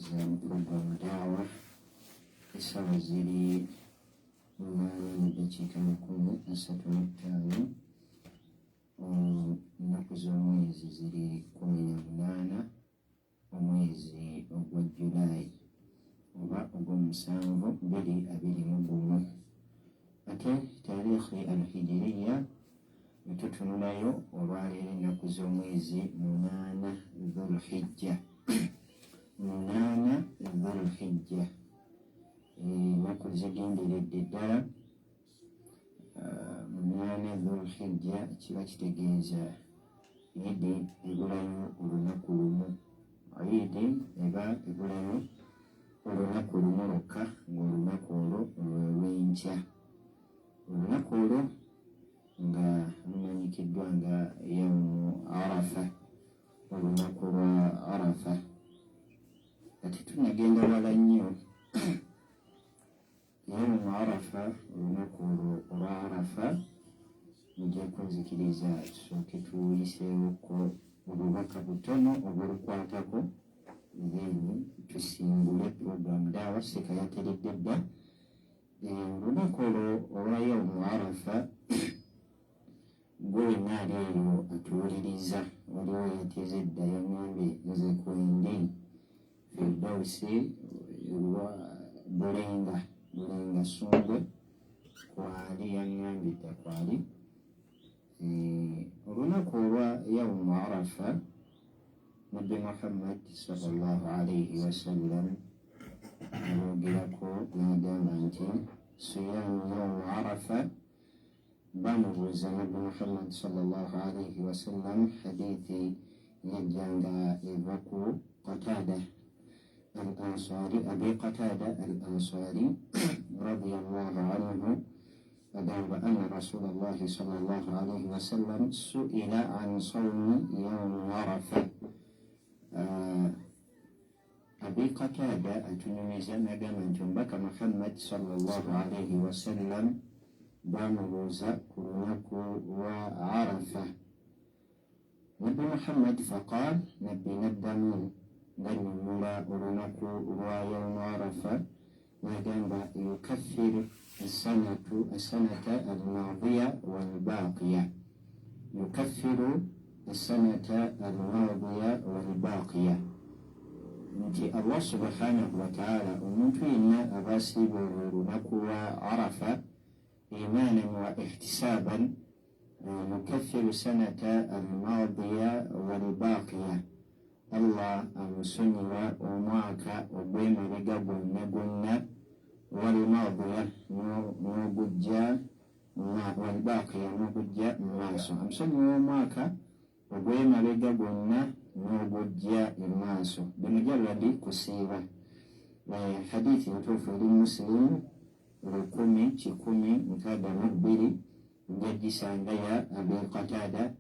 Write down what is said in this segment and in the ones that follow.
za programu dawa essaawa ziri 8:35 ennaku z'omwezi ziri 18 omwezi ogwa Julayi oba ogw'omusanvu 2021 ate taarikhi al-hijiriya tutunulayo olwaleero ennaku z'omwezi 8 Dhulhijja 8 Dhulhijja ennaku zigenderedde ddala 8 Dhulhijja kiba kitegeeza Eid ebulayo olunaku lumu. Eid eba ebulayo olunaku lumu lwokka ng'olunaku olwo lw'enkya. Olunaku olwo nga lumanyikiddwa nga yawmu Arafa, olunaku lwa Arafa. Kati tunagenda wala nnyo yawmu Arafa, olunaku olwa Arafa mujja kunzikiriza tusooke tuyiseewoko obubaka butono obulukwatako then tusimbule programu daawa seka yateredde dda. Olunaku olwo olwa yawmu Arafa gwe wenna ali eyo atuwuliriza waliwo yateze edda yangambye nze kwendi Firdausi Bulenga Sungwe kwali yangambye dda kwali. Olunaku olwa yawmu Arafa Nabbi Muhammad sallallahu alayhi wasallam alwogerako n'agamba nti siyaamu yawmu Arafa. Bamubuuza Nabbi Muhammad sallallahu alayhi wasallam hadithi yajjanga eva ku Qatada al-Ansari, Abi Qatada al-Ansari radiyallahu anhu agamba anna Rasulallahi sallallahu alayhi wasallam su'ila an sawmi yawmi Arafa. Abi Qatada atunyumiza n'agamba nti omubaka Muhammad sallallahu alayhi wasallam bamubuuza ku lunaku lwa Arafa. Nabbi Muhammad faqaal, nabbi n'addamu ng'annyonnyola olunaku lwa yawmu Arafa n'agamba yukaffiru السنة الماضية والباقية. يكفر السنة الماضية والباقية. nti Allah subhanahu wa ta'ala omuntu yenna abasiiba olunaku lwa Arafa imanan wa ihtisaban yukaffiru sanata al-maadiya wal-baaqiya. Allah amusonyiwa omwaka ogw'emabega gwonna wal-maadiya n'ogujja wal-baaqiya n'ogujja mu maaso. Amusonyiwa omwaka ogw'emabega gwonna n'ogujja mu maaso. Bimujarradi kusiiba. Hadithi entuufu eri Muslim 1062 njaggisanga ya Abi Qatada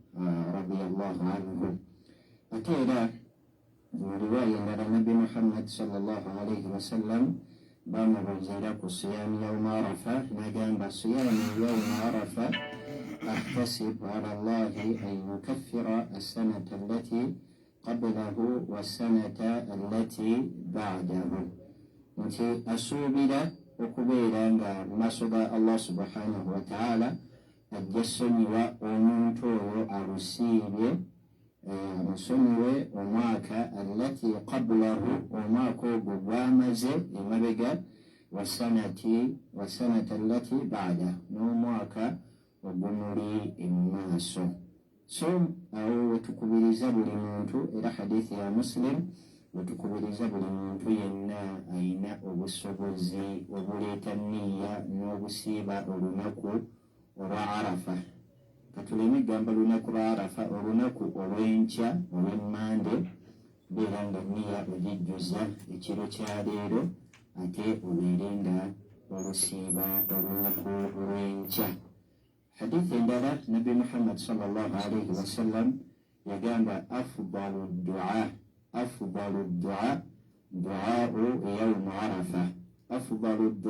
radiyallahu anhu. Ate era mu riwaaya endala Nabbi Muhammad sallallahu alayhi wasallam bamubuuzira ku siyaamu yawmu Arafa n'agamba siyaamu yawmu Arafa أحتسب على الله أن يكفر السنة التي قبله والسنة التي بعده. nti asuubira okubeera nga mu maaso ga Allah subhanahu wa ta'ala ajja ssonyiwa omuntu oyo alusiibye amusonyiwe omwaka allati qablahu omwaka ogwo gwamaze emabega wasanata allati ba'da n'omwaka ogumuli emaaso. So awo wetukubiriza buli muntu era hadithi ya Muslim wetukubiriza buli muntu yenna ayina obusobozi obuleeta nniya n'obusiiba olunaku olwa Arafa. Katuleme gamba lunaku lwa Arafa olunaku olw'enkya olw'emmande beera nga nniya ogijjuza ekiro kya leero ate obeere nga olusiiba olunaku olw'enkya. Hadithi endala Nabbi Muhammad sallallahu alayhi wasallam yagamba afdalu du'a du'a'u yawmu Arafa. Afdalu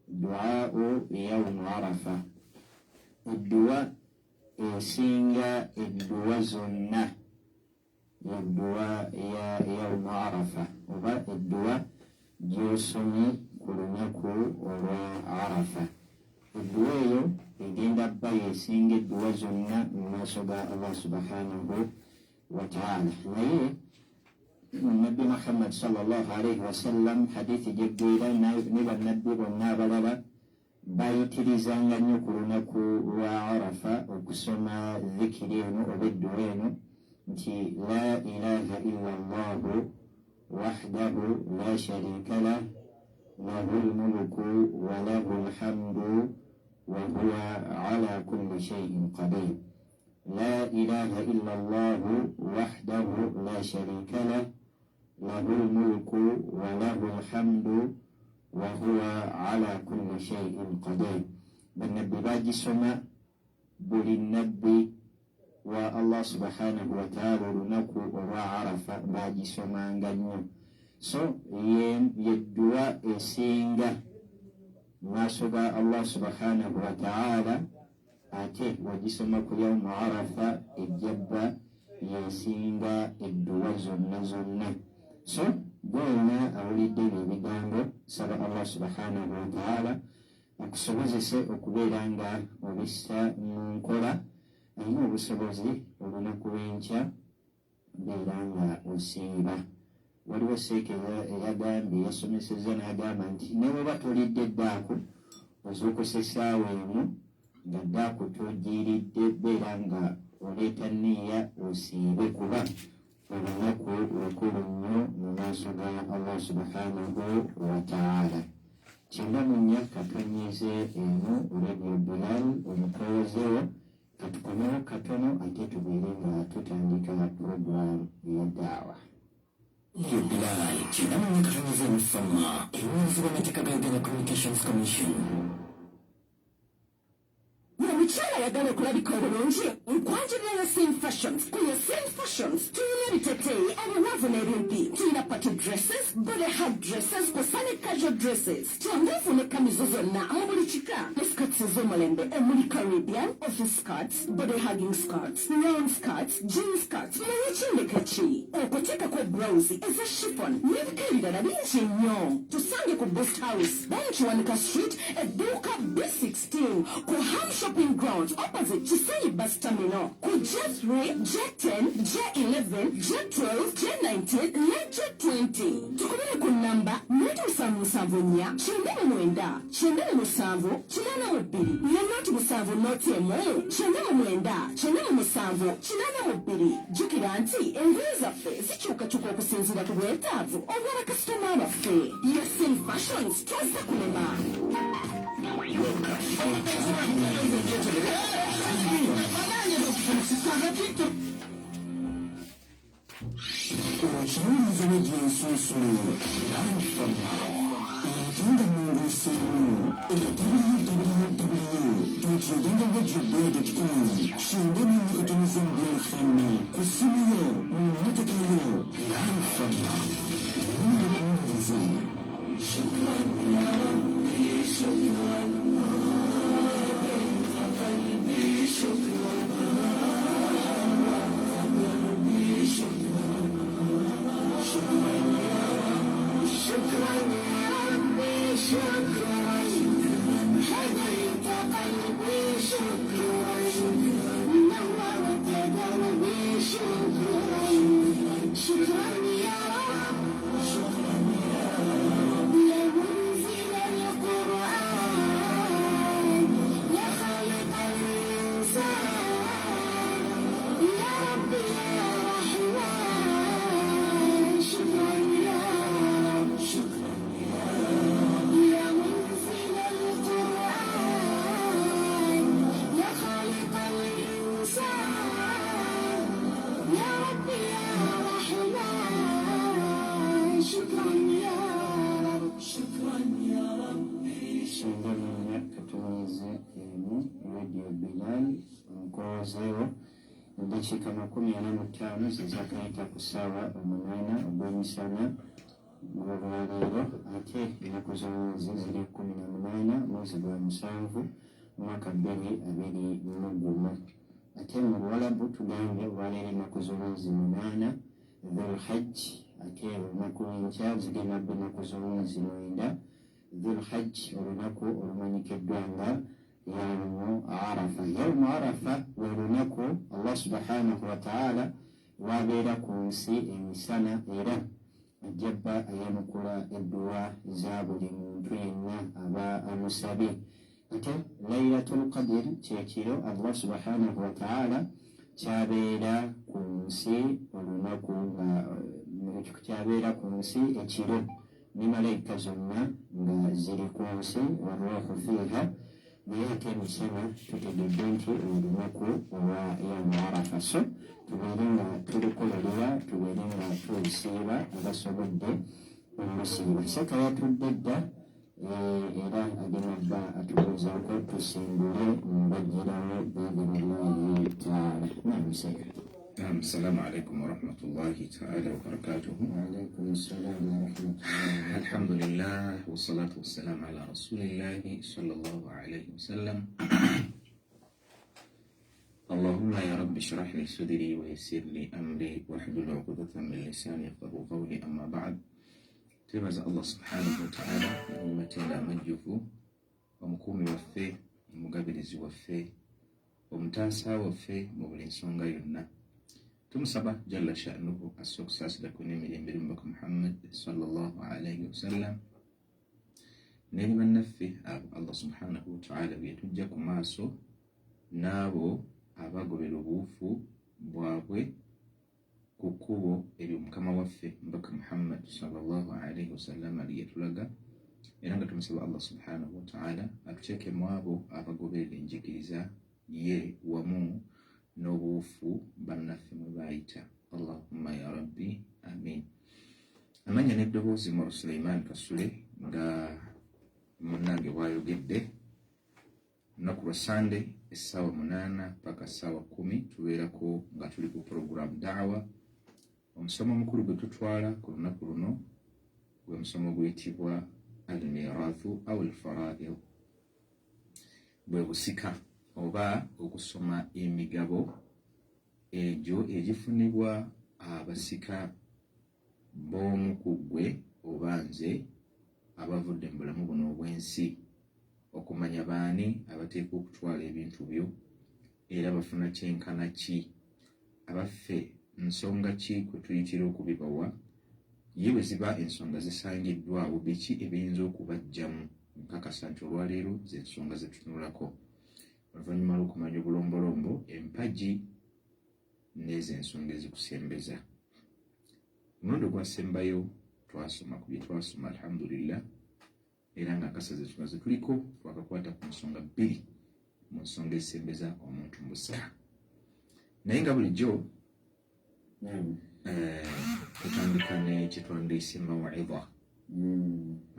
du'a'u yawmu Arafa. Edduwa esinga edduwa zonna yedduwa ya yawmu arafa oba edduwa gy'osomye ku lunaku olwa arafa. Edduwa eyo egenda bba yesinga edduwa zonna mu maaso ga Allah subhanahu wa ta'ala. Naye Nabbi Muhammad sallallahu alayhi wa sallam hadithi gyegwera ne bannabbi bonna abalala bayitirizanga nnyo ku lunaku lwa arafa okusoma dhikiri eno oba edduwa eno nti la ilaha illa allahu wahdahu la sharika lah lahu lmulku wa lahu lhamdu wa huwa ala kulli shay'in qadir. La ilaha illa allahu wahdahu la sharika lah lahu lmulku wa lahu lhamdu wa huwa ala kulli shay'in qadir. Bannabbi bagisoma buli nabbi wa Allah subhanahu wa ta'ala olunaku olwa arafa bagisomanga nnyo. So yedduwa esinga maaso ga Allah subhanahu wa ta'ala, ate wagisoma ku yawmu arafa ejjabba yesinga edduwa zonna zonna. So gwena awulidde ebigambo saba Allah subhanahu wa ta'ala akusobozese okubeera nga obissa mu nkola. Alina obusobozi olunaku lw'enkya beera nga osiiba. Waliwo seekeza eyagambye yasomesezza n'agamba nti ne bweba tolidde eddaaku ozuukusa essaawa emu nga ddaaku togiiridde beera nga oleeta nniya osiibe kuba olunaku lukulu nnyo mu maaso ga Allah subhanahu wa ta'ala. 94 katonyize eno Radio Bilal omukolozewo katukomewo katono ate tubeere nga tutandika puroguramu ey'eddaawa. Radio Bilal kinamu katonyize omusoma ebiwunzibwa amateeka ga Uganda Communications Commission. Omukyala ayagala okulabika obulungi nkwanjulira Yasin Fashions. Ku Yasin Fashions tulina ebiteteeyi abawavu n'ebimpi. Tulina party dresses, body hug dresses, kw'ossa ne casual dresses. Kyanguufu ne kamizo zonna mu buli kika. Ne skirts ez'omulembe omuli Caribbean, office skirts, body hugging skirts, round skirts, jean skirts, n'ekindeke ki. Okuteekako blouse eza chiffon n'ebika ebirala bingi nnyo. Tusange ku Boost House, Kiwanika Street, edduuka B16 ku Ham Shopping Grounds opposite Kisenyi Bus Terminal. Ku J3, J10, J11, J12, J19 ne J20. Tukubire ku namba 977 999 977 882 ne 977 999 977. Jjukira nti engoye zaffe zikyukakyuka okusinziira ku bwetaavu obw'abakasitoma baffe. Yasin Fashions twaza kulema. Okiwuliza n'egyensusu entunda mungusimu tokigenda bwegibwedekikomu kinga n'emikutumiza mubyenfani ku simu yo mu mmotoka yo lanfana omuliza Dakika 45 zizakayita ku ssaawa 8 ogw'emisana ng'olwaleero, ate ennaku z'omwezi ziri 18 mwezi gwa 7 mwaka 2021. Ate mu Luwalabu tugambye olwaleero ennaku z'omwezi 8 dhulhajj ate olunaku lw'enkya zigenda bba ennaku z'omwezi 9 dhulhajj olunaku olumanyikiddwa nga yawmu arafa. Yawmu arafa lwe lunaku Allah subhanahu wa ta'ala lwabeera ku nsi emisana era ajja bba ayanukula edduwa za buli muntu yenna aba amusabye. Ate Laylatul Qadr kyekiro Allah subhanahu wa ta'ala kyabeera ku nsi olunaku nga kyabeera ku nsi ekiro ne malayika zonna nga ziri ku nsi warruhu fiha. Naye ate emisana tutegedde nti olunaku olwa yawmu arafa, so tubeere nga tulikolerera, tubeere nga tulusiiba abasobodde okulusiiba. Saka yatudde dda era agenda bba atubuuzaako tusimbule mbagirawo biidhnillahi taala. Namuseka. السلام عليكم ورحمة الله تعالى وبركاته. وعليكم السلام ورحمة الله. الحمد لله والصلاة والسلام على رسول الله صلى الله عليه وسلم. اللهم يا رب اشرح لي صدري ويسر لي أمري واحلل عقدة من لساني يفقهوا قولي. أما بعد، تبارك الله سبحانه وتعالى ومتنا مجفو ومكومي وفي ومقابلزي وفي ومتاسا وفي مبلنسونغا ينا. tumusaba jalla sha'nuhu assokusaasira kwonna emirembe mbaka Muhammad sallallahu alayhi wasallam n'eri bannaffe abo Allah subhanahu wa ta'ala bye tujja ku maaso n'abo abagobera obuufu bwabwe ku kkubo eryo mukama waffe mbaka Muhammad sallallahu alayhi wasallam lye yatulaga, era nga tumusaba Allah subhanahu wa ta'ala atuteeke mu abo abagoberera enjigiriza ye wamu n'obuufu bannaffe mwe baayita. Allahumma ya rabbi amin. Amanya n'eddoboozi mu Sulaiman Kasule nga munnange bw'ayogedde. Lunaku lwa Sande essaawa 8 paka essaawa 10 tubeerako nga tuli ku program da'wa. Omusomo omukulu gwe tutwala ku lunaku luno gwe musomo guyitibwa al-mirathu aw al-fara'id, bwe busika oba okusoma emigabo egyo egifunibwa abasika b'omu ku ggwe oba nze abavudde mu bulamu buno obw'ensi, okumanya baani abateeka okutwala ebintu byo era bafuna kyenkana ki, abaffe nsonga ki kwe tuyitira okubibawa, ye bwe ziba ensonga zisangiddwawo biki ebiyinza okubajjamu. Nkakasa nti olwaleero ze nsonga ze tutunulako. Oluvannyuma lw'okumanya obulombolombo, empagi n'ezo ensonga ezikusembeza. Omulundi ogwasembayo twasoma ku bye twasoma alhamdulillah, era nga akasaze tumaze tuliko twakakwata ku nsonga 2 mu nsonga ezisembeza omuntu mu busika. Naye nga bulijjo tutandika ne kyetwandiise mawidha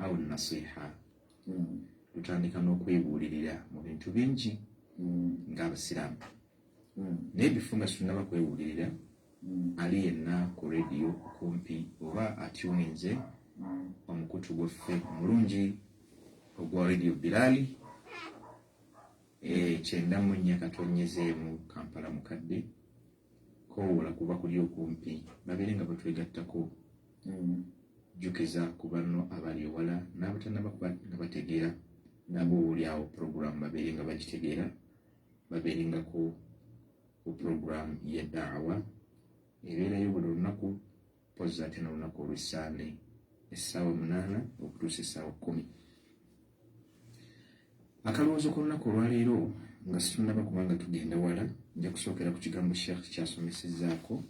awo nasiha. Tutandika n'okwebuulirira mu bintu bingi ng'abasiraamu. Naye bifo nga tunnaba kwewulirira, ali yenna ku radio kumpi oba atuninze omukutu gwaffe omulungi ogwa radio Bilali 94 katonyezeemu Kampala mukadde kowola kuba kuli okumpi babeere nga batwegattako. Jjukiza ku banno abali ewala n'abatannaba kuba nga bategeera nabo oli awo program babeere nga bagitegeera, babeerengako ku program ya da'wa ebeerayo buli lunaku, pozza ate n'olunaku olw'Essande essaawa 8 okutuusa essaawa 10. Akalowoozo k'olunaku olwaleero nga situnnaba kubanga tugenda wala, nja kusookera ku kigambo Sheikh kyasomesezzaako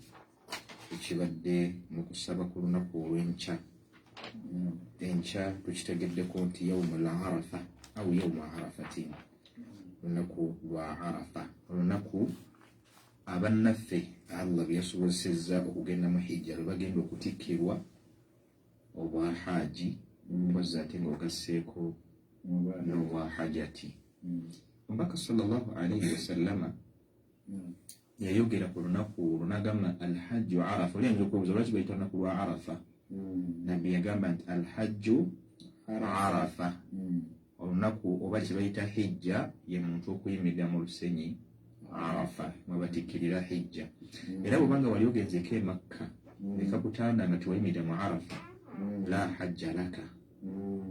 ekibadde mu kusaba ku lunaku olw'enkya. Enkya tukitegeddeko nti yawmul arafa au yawmu arafatin, olunaku lwa arafa, olunaku abannaffe Allah bye yasobozesezza okugenda mu hijja lwe bagenda okutikkirwa obwa haji, pozza ate ng'ogasseeko n'obwa hajati. Omubaka sallallahu alayhi wasallama yayogera ku lunaku olunagamba alhajju arafa. Oli ayinza okubuuza lwaki bayita olunaku lwa arafa? Nabbi yagamba nti alhajju arafa, olunaku oba kye bayita hijja ye muntu okuyimirira mu lusenyi arafa mwe batikkirira hijja. Era bw'obanga wali ogenzeeko e Makka nekakutanda nga tewayimirira mu Arafa la hajja laka,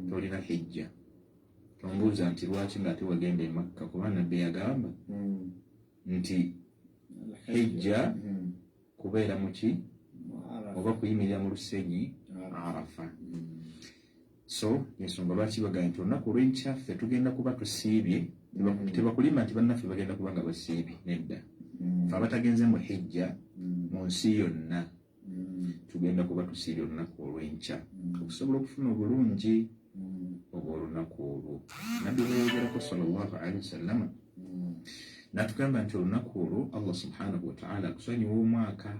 tolina hijja. Tombuuza nti lwaki ng'ate wagenda e Makka, kuba nabbi yagamba nti hijja kubeera mu ki oba kuyimirira mu lusenyi Arafa. So ensonga lwaki bagamba nti olunaku olw'enkya ffe tugenda kuba tusiibye, tebakulima nti bannaffe bagenda kuba nga basiibye, nedda. Ffe abatagenze mu hijja mu nsi yonna tugenda kuba tusiibye olunaku olw'enkya okusobola okufuna obulungi obw'olunaku olwo. Nabbi bweyogerako sallallahu alaihi wasallam n'atugamba nti olunaku olwo Allah subhanahu wa ta'ala akusonyiwa omwaka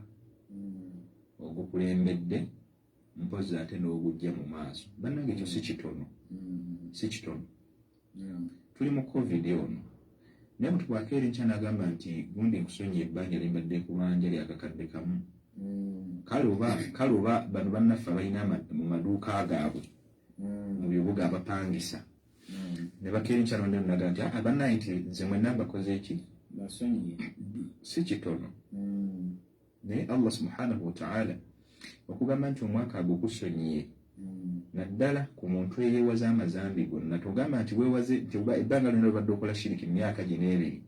ogukulembedde, mpozi ate n'ogujja mu maaso. Bannange ekyo si kitono, si kitono. Tuli mu covid ono, naye muntu bw'akeera enkya n'agamba nti gundi nkusonyiye ebbanja limbadde kubanja lyakakadde kamu. Kale oba bano bannaffe abalina mu maduuka gaabwe mu bibuga abapangisa ne bakeera enkya n'agamba nti bannange nti nze mwenna mbakoze eki si kitono. Naye Allah subhanahu wa ta'ala okugamba nti omwaka agukusonyiye naddala ku muntu eyeewaza amazambi gonna, togamba nti weewaze nti ebbanga lyonna obadde okola shiriki mu myaka gino ebiri,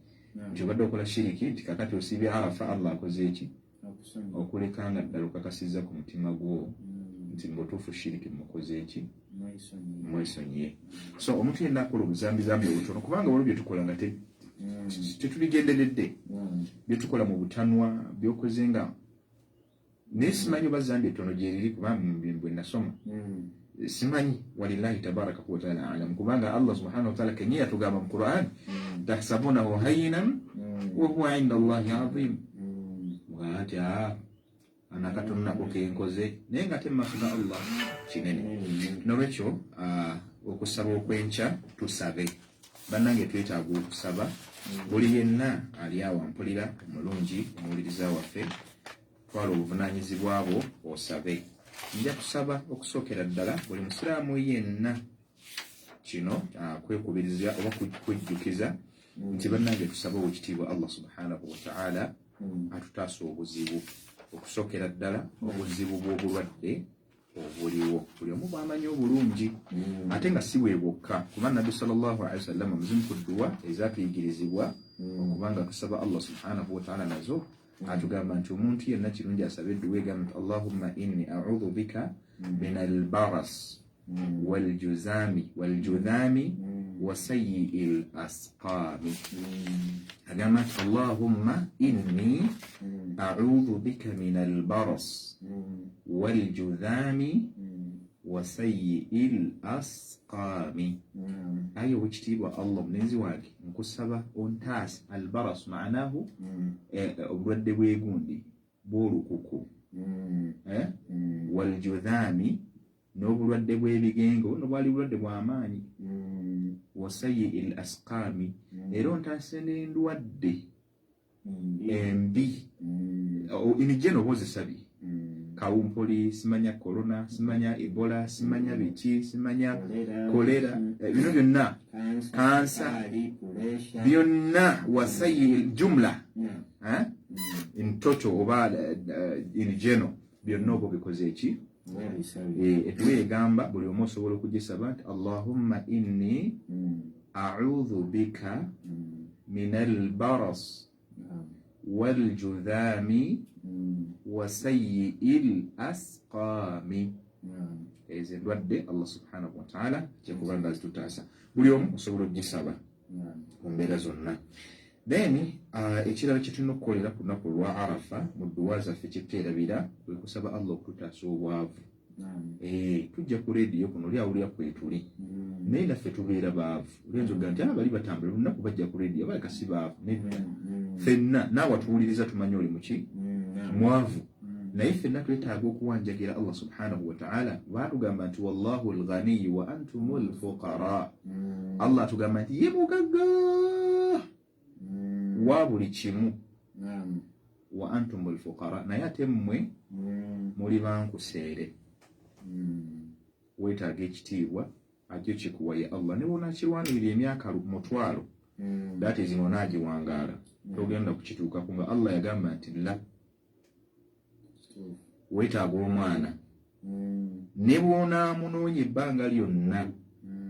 nti obadde okola shiriki nti kakati osiibye Arafa Allah akoze eki okulekanga ddala okakasizza ku mutima gwo nti mbutuufu shiriki mukoze eki mwesonyiye. So omuntu yenna akola obuzambizambi obutono, kubanga waliwo bye tukola nga tetubigenderedde, bye tukola mu butanwa byokoze nga naye simanyi oba zambi ettono gye riri, kubanga bwe nasoma simanyi. Walillahi tabaraka wa taala alam, kubanga Allah subhanahu wa taala kenye yatugamba mu Qur'an tahsabunahu hayyinan wa huwa inda Allahi azim. Bw'ati anakatono nako kenkoze naye nga temmaaso ga Allah kinene. Nolwekyo okusaba okwenkya tusabe bannange, twetaaga okusaba. Buli yenna ali awo ampulira omulungi omuwuliriza waffe, twala obuvunaanyizibwa bwo osabe. Nja kusaba okusookera ddala buli musiraamu yenna kino kwekubiriza oba kwejjukiza nti bannange tusaba owekitiibwa Allah subhanahu wa ta'ala atutaasa obuzibu. Okusookera ddala obuzibu bw'obulwadde obuliwo, buli omu bw'amanyi obulungi, ate nga si bwe bwokka, kuba Nabbi sallallahu alaihi wasallam muzimu ku dduwa ezatuyigirizibwa okubanga tusaba Allah subhanahu wa ta'ala nazo atugamba nti omuntu yenna kirungi asabe edduwa egamba nti Allahumma inni a'udhu bika min al-baras waljudhami wa sayyi'il asqami. Agamba nti Allahumma inni a'udhu bika min al-baras waljudhami wa sayyi'il asqami. Ayo wekitiibwa Allah omulenzi wange nkusaba ontaase albaras maanahu obulwadde bw'egundi bw'olukuku, waljudhami n'obulwadde bw'ebigengo nobwali bulwadde bw'amaanyi, wa sayyi'il asqami era ontaase n'endwadde embi. Inijeno bozisabye kawumpuli, simanya corona, simanya ebola, simanya biki, simanya kolera, bino byonna kansa, byonna wasayi jumla in total oba in general byonna obwo bikoze eki edduwa egamba buli omu osobola okugisaba nti Allahumma inni a'udhu bika min al-baras waljudhami wa sayyi'il asqami. Ezo endwadde Allah subhanahu wa ta'ala kyekubanga zitutaasa, buli omu osobola okugisaba mu mbeera zonna. Then ekirala kye tulina okukolera ku lunaku lwa Arafa mu dduwa zaffe kyetuteerabira kwe kusaba Allah okututaasa obwavu. Tujja ku leediyo kuno oli awulira kwetuli naye naffe tubeera baavu. Olenza ogamba nti bali batambula olunaku bajja ku leediyo baleka si baavu. Nedda, ffenna naawe atuwuliriza tumanye oli muki mwavu, naye ffenna twetaaga okuwanjagira Allah subhanahu wa ta'ala. Baatugamba nti wallahu al-ghaniyu wa antumul fuqara. Allah atugamba nti ye mugagga wa buli kimu, wa antumul fuqara, naye ate mmwe muli bankuseere. Weetaaga ekitiibwa ate kikuwa ye Allah. Ne bw'onaakirwanirira emyaka 1,000 that is onaagiwangaala togenda kukituukako nga Allah yagamba nti la weetaaga omwana ne bw'onaamunoonya ebbanga lyonna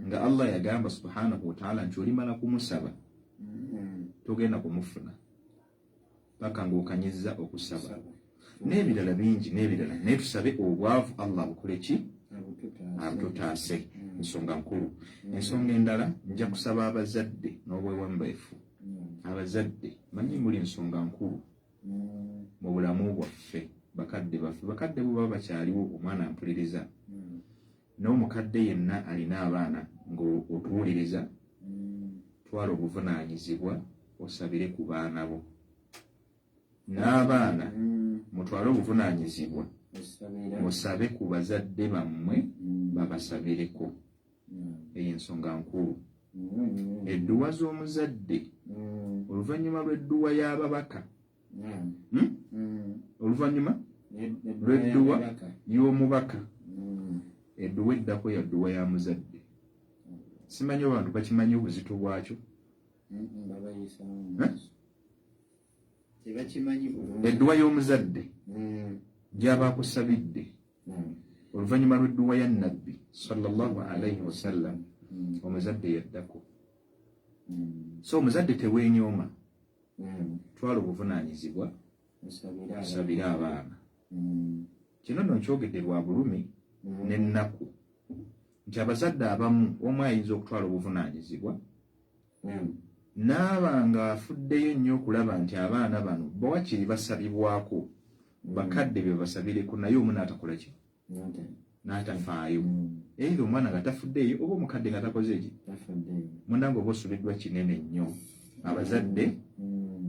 nga Allah yagamba subhanahu wataala nti olimala kumusaba togenda kumufuna paka ng'okanyizza okusaba n'ebirala bingi n'ebirala naye tusabe obwavu Allah abukole ki abututaase ensonga nkulu. Ensonga endala nja kusaba abazadde n'obwewembeefu. Abazadde manyi muli ensonga nkulu mu bulamu bwaffe. Bakadde baffe bakadde bo baba bakyaliwo omwana ampuliriza n'omukadde yenna alina abaana ng'otuwuliriza twala obuvunaanyizibwa osabire ku baana bo n'abaana mutwale obuvunaanyizibwa musabe ku bazadde bammwe babasabireko. Eyo ensonga nkulu. Edduwa z'omuzadde oluvannyuma lw'edduwa y'ababaka oluvannyuma lw'edduwa y'omubaka edduwa eddako ya dduwa ya muzadde. Simanyi abantu bakimanyi obuzito bwakyo. Edduwa y'omuzadde gy'aba akusabidde oluvannyuma lw'edduwa ya nabbi sallallahu alayhi wasallam omuzadde yaddako. So omuzadde teweenyooma, twala obuvunaanyizibwa osabire abaana. Kino nno nkyogedde lwa bulumi n'ennaku nti abazadde abamu omu ayinza okutwala obuvunaanyizibwa n'aba ng'afuddeyo nnyo okulaba nti abaana bano bawakiri basabibwako bakadde be basabireko naye omu n'atakola ki n'atafaayo. Era omwana nga tafuddeeyo oba omukadde nga takoze ki munange oba osubiddwa kinene nnyo. Abazadde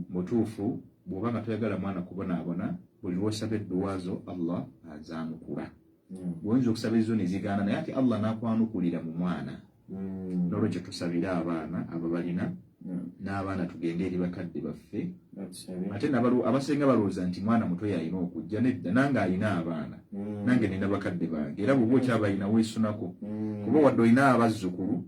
mutuufu bw'oba nga toyagala mwana kubonaabona buli lw'osaba edduwa zo Allah azaanukula. Bw'oyinza okusaba ezo ne zigaana naye ate Allah n'akwanukulira mu mwana. N'olwekyo tusabire abaana ababalina n'abaana tugende eri bakadde baffe. Ate abasenga balowooza nti mwana muto yalina okujja. Nedda, nange alina abaana, nange nina bakadde bange era bw'oba okyabalina weesunako kuba wadde olina abazzukulu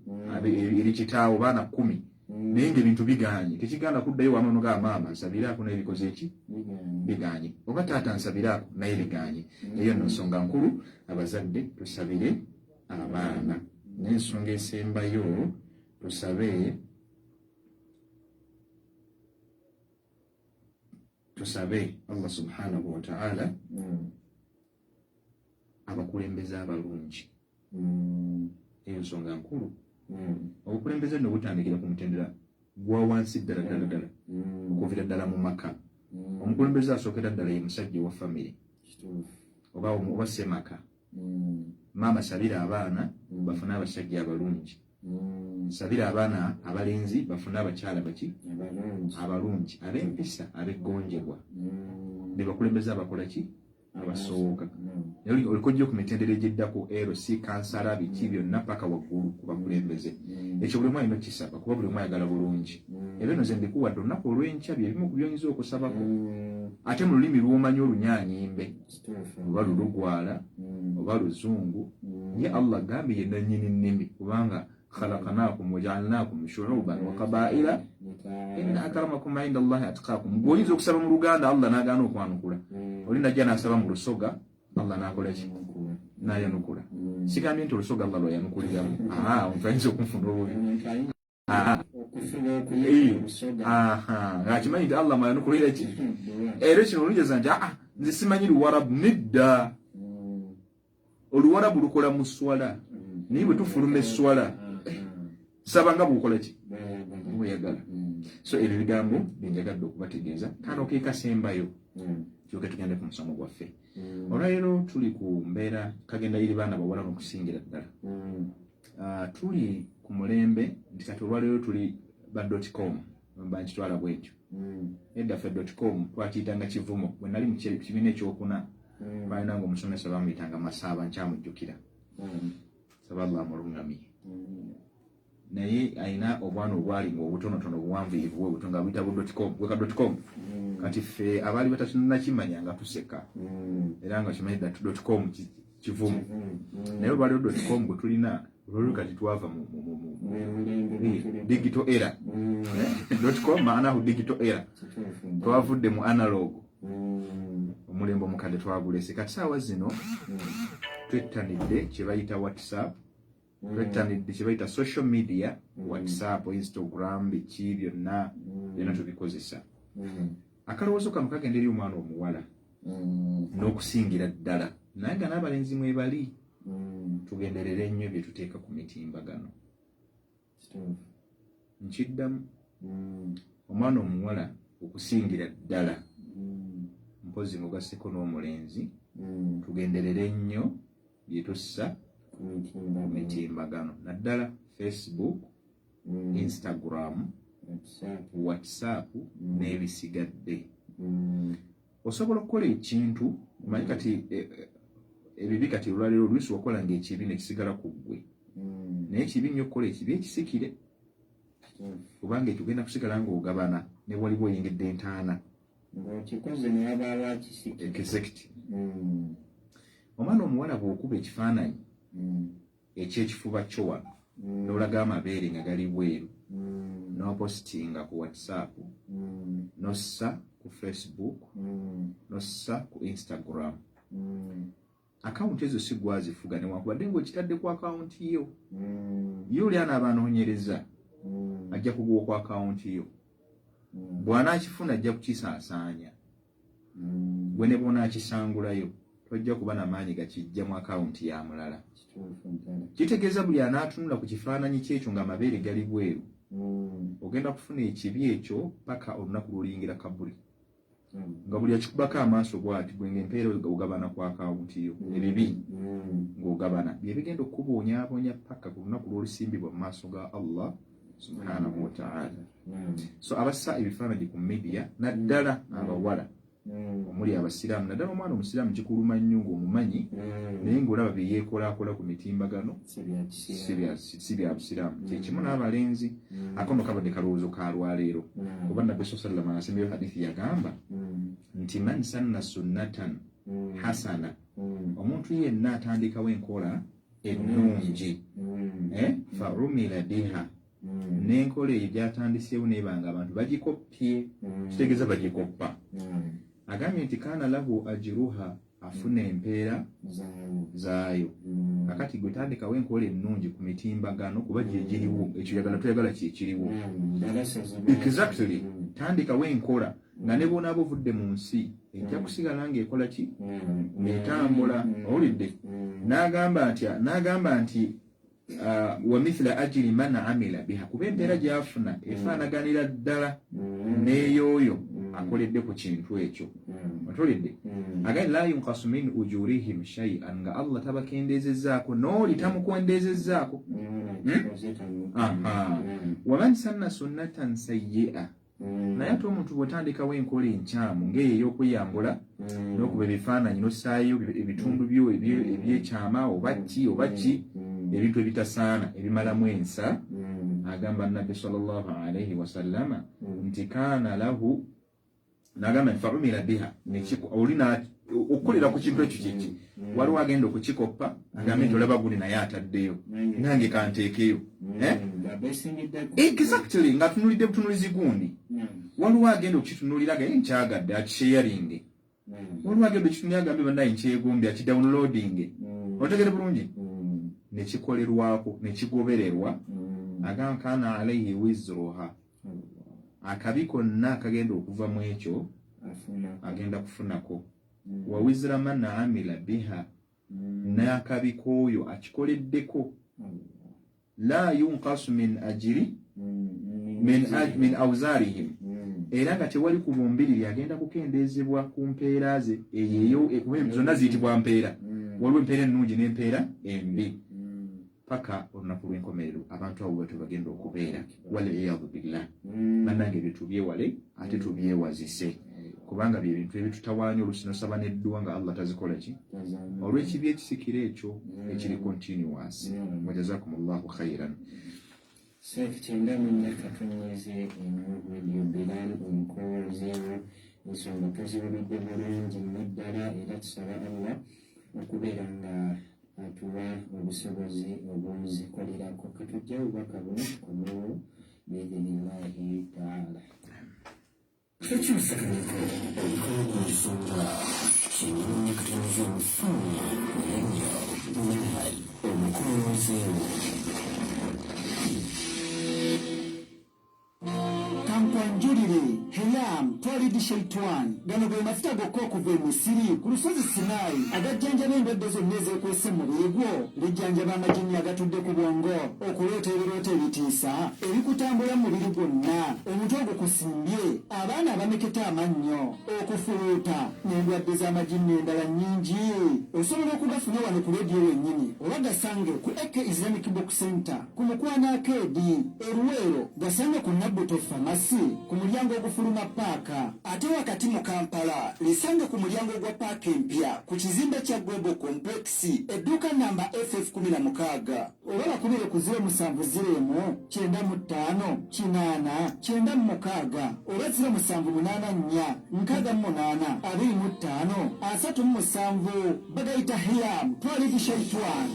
eri kitaawo baana 10 naye ng'ebintu biganye tekigaana kuddayo wano nogaa maama nsabiraako naye bikoze eki biganye oba taata nsabiraako naye biganye. Eyo nno nsonga nkulu abazadde tusabire abaana. N'ensonga esembayo tusabe Allah subhanahu wa ta'ala abakulembeze abalungi. Eyo nsonga nkulu. Obukulembeze nno butandikira ku mutendera gwa wansi ddala okuviira ddala mu maka. Omukulembeze asookera ddala ye musajja wa famire oba ssemaka. Maama sabira abaana bafune abasajja abalungi. Sabira abaana abalenzi bafune abakyala baki abalungi ab'empisa ab'eggonjebwa. Ne bakulembeze abakola ki abasooka. Olikojja ku mitendera egyeddako LC kansala biki byonna paka waggulu ku bakulembeze. Ekyo buli omu alina okisaba kuba buli omu ayagala bulungi. Ebyo nno ze mbikuwadde olunaku olw'enkya bye bimu ku by'oyinza okusabako. Ate mu lulimi lw'omanyi olunyaanyimbe oba lulugwala oba luzungu ye Allah gambye ye nannyini nnimi kubanga khalaqnaakum waja'alnaakum shu'uban wa qabaa'ila inna akramakum 'inda Allahi atqaakum. Bw'oyinza okusaba mu Luganda Allah n'agaana okwanukula. Oli najja n'asaba mu Lusoga Allah n'akola ki n'ayanukula. Sigambye nti Olusoga Allah lwayanukuliramu. Oyinza okunfuna obubi. Ng'akimanyi nti Allah mwayanukulira ki. Era kino olugeza nti nze simanyi Luwarabu. Nedda, Oluwarabu lukola mu swala naye bwe tufuluma esswala saba nga bw'okola ki bw'oyagala. So ebyo bigambo byenjagadde okubategeeza. Kano ke kasembayo kyoke tugende ku musomo gwaffe. Olwaleero tuli ku mbeera kagenda eri baana bawala n'okusingira ddala. Tuli ku mulembe nti kati olwaleero tuli ba .com bankitwala bwekyo. Edda ffe .com twakiyitanga kivumo. Bwe nali mu kibiina ekyokuna balinanga omusomesa bamuyitanga Masaaba nkyamujjukira. Saba Allah amulungamye. Naye alina obwana obwali ng'obutonotono buwanvuyirivu bwe butonga buyita .com. Kati ffe abaali batatunakimanya nga tuseka era nga kimanyi .com kivumu. Naye olwaliwo .com gwe tulina olwaliwo kati twava mu digital era. .com maanahu digital era. Twavudde mu analog omulembe omukadde twagulese kati saawa zino twettanidde kye bayita WhatsApp, twettanidde kye bayita social media, WhatsApp, Instagram, biki byonna tubikozesa. Akalowoozo kano kagenda eri omwana omuwala n'okusingira ddala naye nga n'abalenzi mwebali tugenderere nnyo bye tuteeka ku mitimbagano. Nkiddamu omwana omuwala okusingira ddala mpozi mugaseko n'omulenzi tugenderere nnyo bye tussa ku mitimbagano naddala Facebook, Instagram, WhatsApp n'ebisigadde. Osobola okukola ekintu omanyi kati ebibi kati olwaleero oluusi wakola ng'ekibi ne kisigala ku ggwe naye kibi nnyo okukola ekibi ekisikire kubanga ekigenda kusigala ng'ogabana ne waliwo oyingidde entaana exact. Omwana omuwala bw'okuba ekifaananyi eky'ekifuba kyo wano n'olaga amabeere nga gali bweru n'opositinga ku WhatsApp n'ossa ku Facebook n'ossa ku Instagram, akawunti ezo si gwazifuga newankubadde ng'okitadde ku akawunti yo ye oli anaabanoonyereza ajja kuguwa ku akawunti yo, bw'anaakifuna ajja kukisaasaanya, gwe ne bw'onaakisangulayo tojja kuba n'amaanyi gakijja mu akawunti ya mulala. Kitegeeza buli anaatunula ku kifaananyi kyekyo ng'amabeere gali bweru ogenda kufuna ekibi ekyo paka olunaku lw'oliyingira kabuli nga buli akikubako amaaso bw'ati gwe ng'empeera ogabana ku akawunti yo, ebibi ng'ogabana bye bigenda okukubonyaabonya paka ku lunaku lw'olusimbibwa mu maaso ga Allah subhanahu wa ta'ala. So abassa ebifaananyi ku media naddala abawala omuli abasiraamu, naddala omwana omusiraamu kikuluma nnyo ng'omumanyi naye ng'olaba bye yeekolaakola ku mitimbagano si bya busiraamu. Kyekimu n'abalenzi akono kabadde kalowoozo ka lwaleero kuba nabbi sallallahu alaihi wasallam hadithi yagamba nti man sanna sunnatan hasana, omuntu yenna atandikawo enkola ennungi fa umila biha, n'enkola eyo gy'atandiseewo nebanga abantu bagikoppye, kitegeeza bagikoppa. Agambye nti kaana lahu ajiruha, afuna empeera zaayo. Kakati gwe tandikawo enkola ennungi ku mitimbagano kuba gyegiriwo, ekyo tuyagala kyekiriwo. Exactly, tandikawo enkola nga ne bw'onaaba ovudde mu nsi ejja kusigala ng'ekola ki ng'etambula. Owulidde n'agamba nti wa mithla ajiri man amila biha, kuba empeera gy'afuna efaanaganira ddala n'eyooyo akoledde ku kintu ekyo. Otoledde agani la yunqasu min ujurihim shay'an, nga Allah tabakendeezezzaako n'oli tamukondezezzaako. Waman sanna sunnatan sayyi'a, naye ate omuntu bw'otandikawo enkola enkyamu ng'eyo ey'okweyambula n'okuba ebifaananyi n'ossaayo ebitundu byo ebyekyama oba ki ebintu ebitasaana ebimalamu ensa, agamba nabbi sallallahu alaihi wasallama nti kaana lahu, n'agamba nti fa'umila biha, olina okukolera ku kintu ekyo kiki waliwo agenda okukikoppa, agambe nti olaba guli naye ataddeyo nange kanteekeyo. Exactly, ng'atunulidde butunulizi gundi, waliwo agenda okukitunulira gaye nkyagadde akisheyaringe, waliwo agenda okukitunulira agambe bannaye nkyegombye akidownloadinge. Otegere bulungi, nekikolerwako nekigobererwa. Agamba kaana alaihi wizruha, akabi konna akagenda okuva mu ekyo agenda kufunako. Wa wizra man amila biha, n'akabi k'oyo akikoleddeko. La yunqasu min ajiri min awzarihim, era nga tewali kubumbiriri agenda kukendeezebwa ku mpeera ze. Eyo zonna ziyitibwa mpeera, waliwo empeera ennungi n'empeera embi. Paka olunaku lw'enkomerero abantu abo bwe bagenda okubeera, waliyadu billah. Bannange bye tubyewale ate tubyewazise, kubanga bye bintu ebitutawaanya oluusi nosaba n'edduwa nga Allah tazikola ki olw'ekibi ekisikira ekyo ekiri continuous. Wajazakumullahu khairan. Sekitenda munnaka tunyweze Radio Bilal omukozeewo ensonga tuzibulidde bulungi nnyo ddala, era tusaba Allah okubeera nga atuwa obusobozi obuzikolerako. Katujja obubaka buno tukomewo biidhinillahi taala. kinyonyi kutumiza mfumo radio Bilal omukunzi Kampanjulire Helam Twalidi Shaitwan gano ge mafuta gokko okuva e Misiri ku lusozi Sinai agajjanjaba endwadde zonna ezeekwese mu mubiri gwo lijjanjaba amajini agatudde ku bwongo okuleeta ebirooto ebitiisa ebikutambula mu mubiri gwonna omutwe ogukusimbye abaana abameketa amannyo okufuluuta n'endwadde z'amajini endala nnyingi osobola okugafuna wano ku leediyo wennyini oba gasange ku AK Islamic Book Center ku Mukwana Arcade e Luweero gasange ku Nabbuto Pharmacy ku mulyango ogufuluma paaka ate wakati mu Kampala lisange ku mulyango gwa paaka empya ku kizimbe kya Global Complex edduuka namba FF16 oba bakubire ku 0701 95 8 96 oba 0784 68 25 37 bagayita Hiam Twalidi Shaitwan.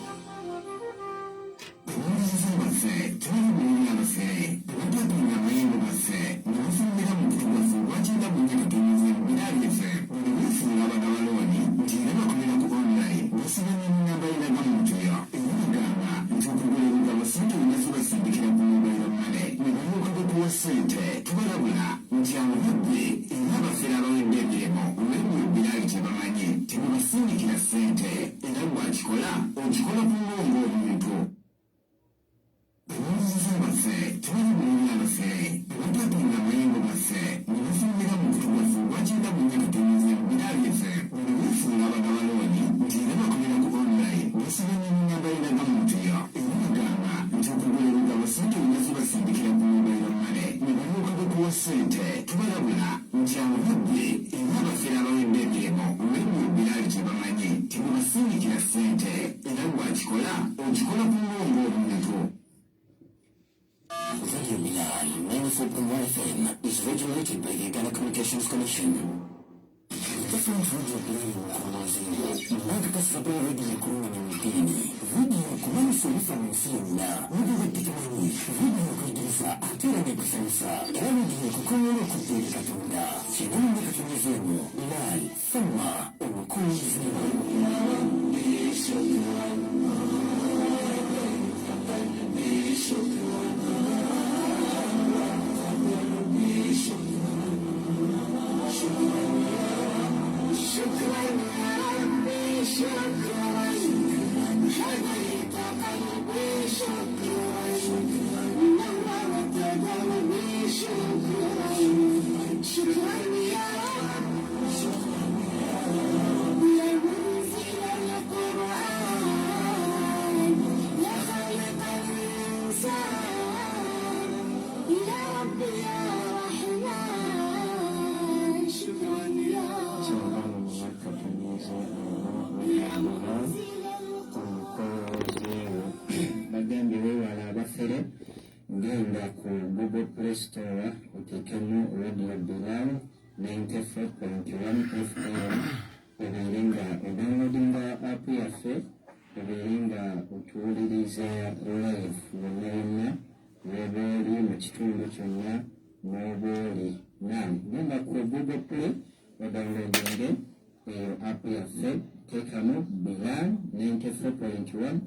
Radio Bilal 94.1 FM is regulated by the Ghana Communications Commission. Different radio Bilal Mkomazingo, Mnaka Sabah Radio Kuruna Mpini, Radio Kumani Solifa Mfina, Radio Pikamani, Radio Kudisa, Atira Nekusansa, Radio Kukumuro Kudiri Katunda, Chinani Katumizemo, Bilal, Fama, Mkomazingo. Bagambye weewala abafere ngenda ku Google Play Store oteekemu Radio Bilal 94.1 FM obeere nga odownloadinga app yaffe obeere nga otuwuliriza live yonna yonna weba oli mu kitundu kyonna n'oba oli nam genda ku Google Play odownloadinge eyo app yaffe teekamu Bilal 94.1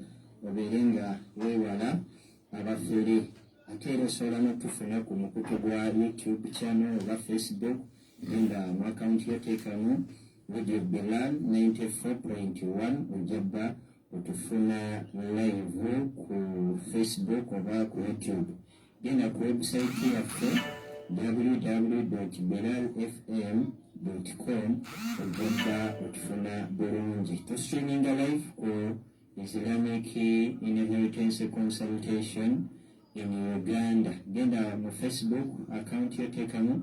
obeere nga weewala abafere ate era osobola n'okutufuna ku mukutu gwa YouTube channel oba Facebook genda mu akawunti yoteekamu Radio Bilal 94.1 ojjabba otufuna live ku Facebook oba ku YouTube. Genda ku website yaffe www.bilalfm.com ojjabba otufuna bulungi. Tustreaminga live ku Islamic Inheritance Consultation in Uganda. Genda mu Facebook account yoteekamu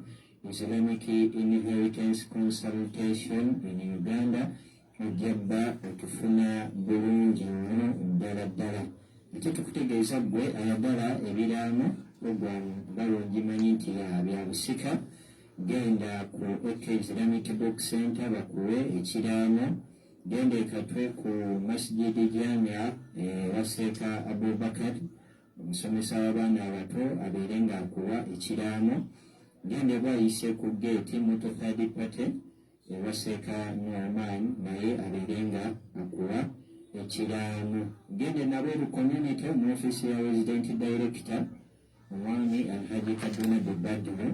Islamic Inheritance Consultation in Uganda ojjabba otufuna bulungi nnyo ddala ddala. Ate tukutegeeza gwe ayagala ebiraamo programu balungimanyi nti bya busika genda ku AK Islamic Book Center bakuwe ekiraamo. Genda ekatwe ku Masjid Jamia Waseeka Abubakar omusomesa w'abaana abato abeere ng'akuwa ekiraamo. Genda bwayise ku gate moto third party Ewaseka Nu'man naye abeerenga akuwa ekiraamo. Gende Naweru Community mu office ya Resident Director omwami Alhaji Kaduna Badru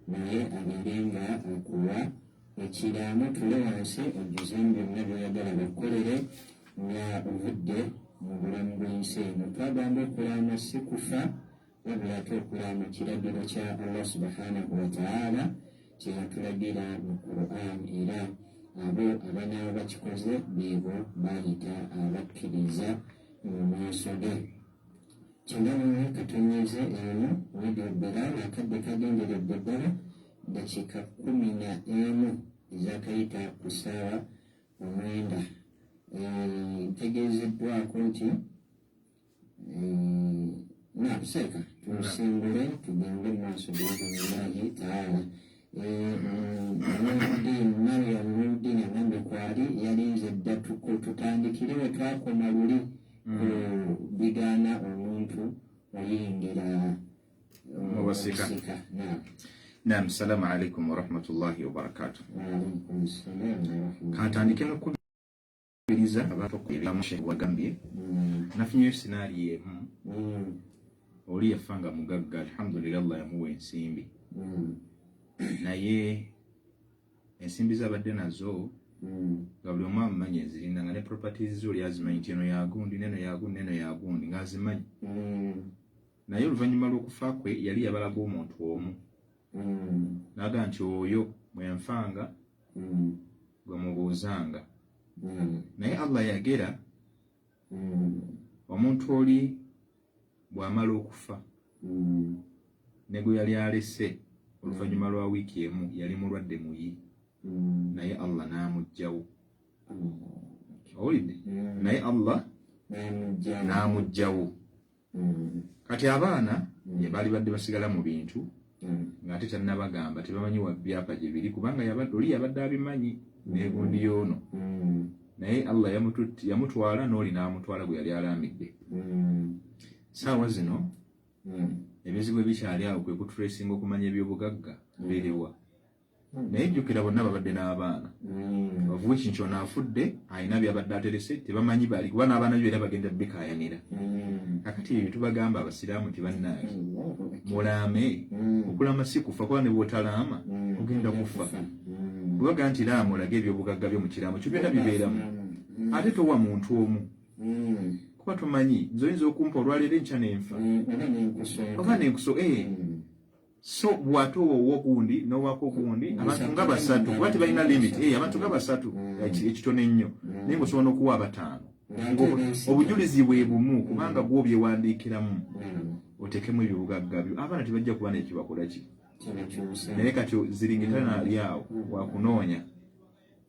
naye abeerenga akuwa ekiraamo. Tule wansi ojjuzeemu byonna by'oyagala bakukolere nga ovudde mu bulamu bw'ensi eno. Twagamba okulaama si kufa wabula ate okulaama kiragiro kya Allah subhanahu wa ta'ala kyeyatulagira mu Quran, era abo abanaaba bakikoze beebo bayita abakkiriza mu maaso ge. Kinawe katonyeze eno Radio Bilal akadde kagenderedde ddala dakiika 11 ezakayita ku ssaawa 9. Ntegeezeddwako nti nakuseka tusimbule tugende mu maaso biiznillahi taala. Mariam Nurdin agambe kwali yalinze dda tutandikire we twakoma luli ku bigaana omuntu oyingira mubasika. Naam, assalamu alaikum wa rahmatullahi wa barakatuh. Katandike n'okubiriza abantu okuyiramu Sheikh wagambye nafunyeyo scenario emu. Oli yafanga mugagga, alhamdulillah Allah yamuwa ensimbi, naye ensimbi zabadde nazo nga buli omu amumanyi ezirina nga ne properties zo oli azimanyi nti eno yagundi neno yagundi neno yagundi ng'azimanyi. Naye oluvannyuma lw'okufa kwe yali yabalaga omuntu omu naga nti oyo bwenfanga gwe mubuuzanga. Naye Allah yagera omuntu oli bw'amala okufa ne gwe yali alese oluvannyuma lwa wiiki emu yali mulwadde muyi, naye Allah n'amugjawo. Owulidde? Naye Allah n'amugjawo. Kati abaana ye baali badde basigala mu bintu ng'ate tannabagamba, tebamanyi wa byapa gye biri kubanga oli yabadde abimanyi n'egundi y'ono. Naye Allah yamutwala n'oli n'amutwala gwe yali alambidde. Saawa zino ebizibu ebikyali awo kwe kutulesinga okumanya ebyobugagga berewa. Naye jjukira bonna babadde n'abaana of which nti ono afudde alina byabadde aterese, tebamanyi bali kuba n'abaana byo era bagenda bikaayanira. Kakati ebyo tubagamba abasiraamu nti bannange mulaame, okulama si kufa, kuba ne bw'otalaama ogenda kufa. Kubaga nti laama olage ebyobugagga byo mu kiraamo kyo byonna bibeeramu, ate towa muntu omu kuba tumanyi nze oyinza okumpa olwaleero enkya n'enfa oba n'enkuso. So bw'ate owo gundi n'owako gundi abantu nga basatu kuba tebalina limit. Abantu nga basatu ekitone ennyo, naye ng'osobola n'okuwa abataano. Obujulizi bwe bumu kubanga gwo byewandiikiramu otekemu ebyobugagga byo. Abaana tebajja kuba n'ekibakola ki, naye kati ziringitana ali awo wakunoonya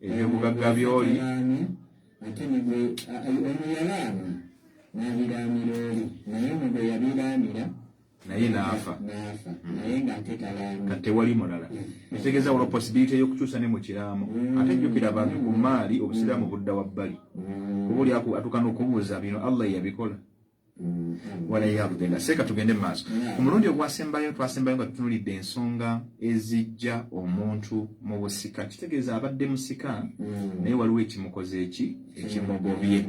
ebyobugagga by'oli. Ate nibwe omuyalaama n'abiraamira oli, naye mugwe yabiraamira naye n'afa, naye ng'ate talaama, kati tewali mulala. Ekitegeeza waliwo possibility y'okukyusa ne mu kiraamo. Ate jjukira abantu ku maali obusiraamu budda wabbali. Kuba oli atuuka n'okubuuza bino Allah yabikola. Walayabudillah. Seka tugende maaso. Ku mulundi ogwasembayo twasembayo nga tutunulidde ensonga ezijja omuntu mu busika. Kitegeeza abadde musika naye waliwo ekimukoze ekimugobye.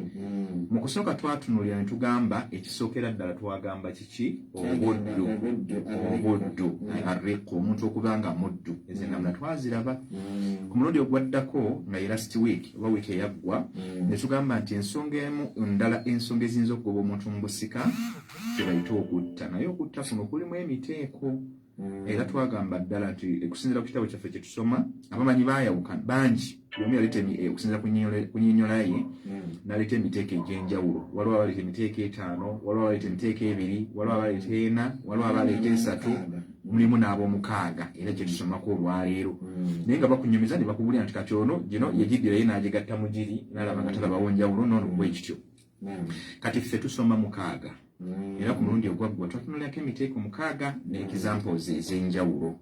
Mu kusooka twatunulira ne tugamba ekisookera ddala twagamba kiki? Obuddu. Arriqu, omuntu okubanga muddu. Ezo ennamula twaziraba. Ku mulundi ogwaddako nga ye last week oba wiiki eyaggwa ne tugamba nti ensonga emu ndala ensonga eziyinza okugoba omuntu mu busika kyebayita okutta. Naye okutta kuno kulimu emiteeko, era twagamba ddala nti okusinziira ku kitabo kyaffe kye tusoma abamanyi baayawukana bangi. Yomu yaleeta okusinziira ku nnyinyola ye n'aleeta emiteeko egy'enjawulo. Waliwo abaleeta emiteeko 5, waliwo abaleeta emiteeko 2, waliwo abaleeta 4, waliwo abaleeta 3, mulimu n'ab'omukaaga era kye tusomako olwaleero. Naye nga bakunyumiza ne bakubulira nti kati ono gino yegiddira ye n'agigatta mu giri n'alaba nga talabawo njawulo noono bwe kityo. Kati ffe tusoma 6 era ku mulundi ogwaggwa twatunulirako emiteeko 6 n'examples ez'enjawulo.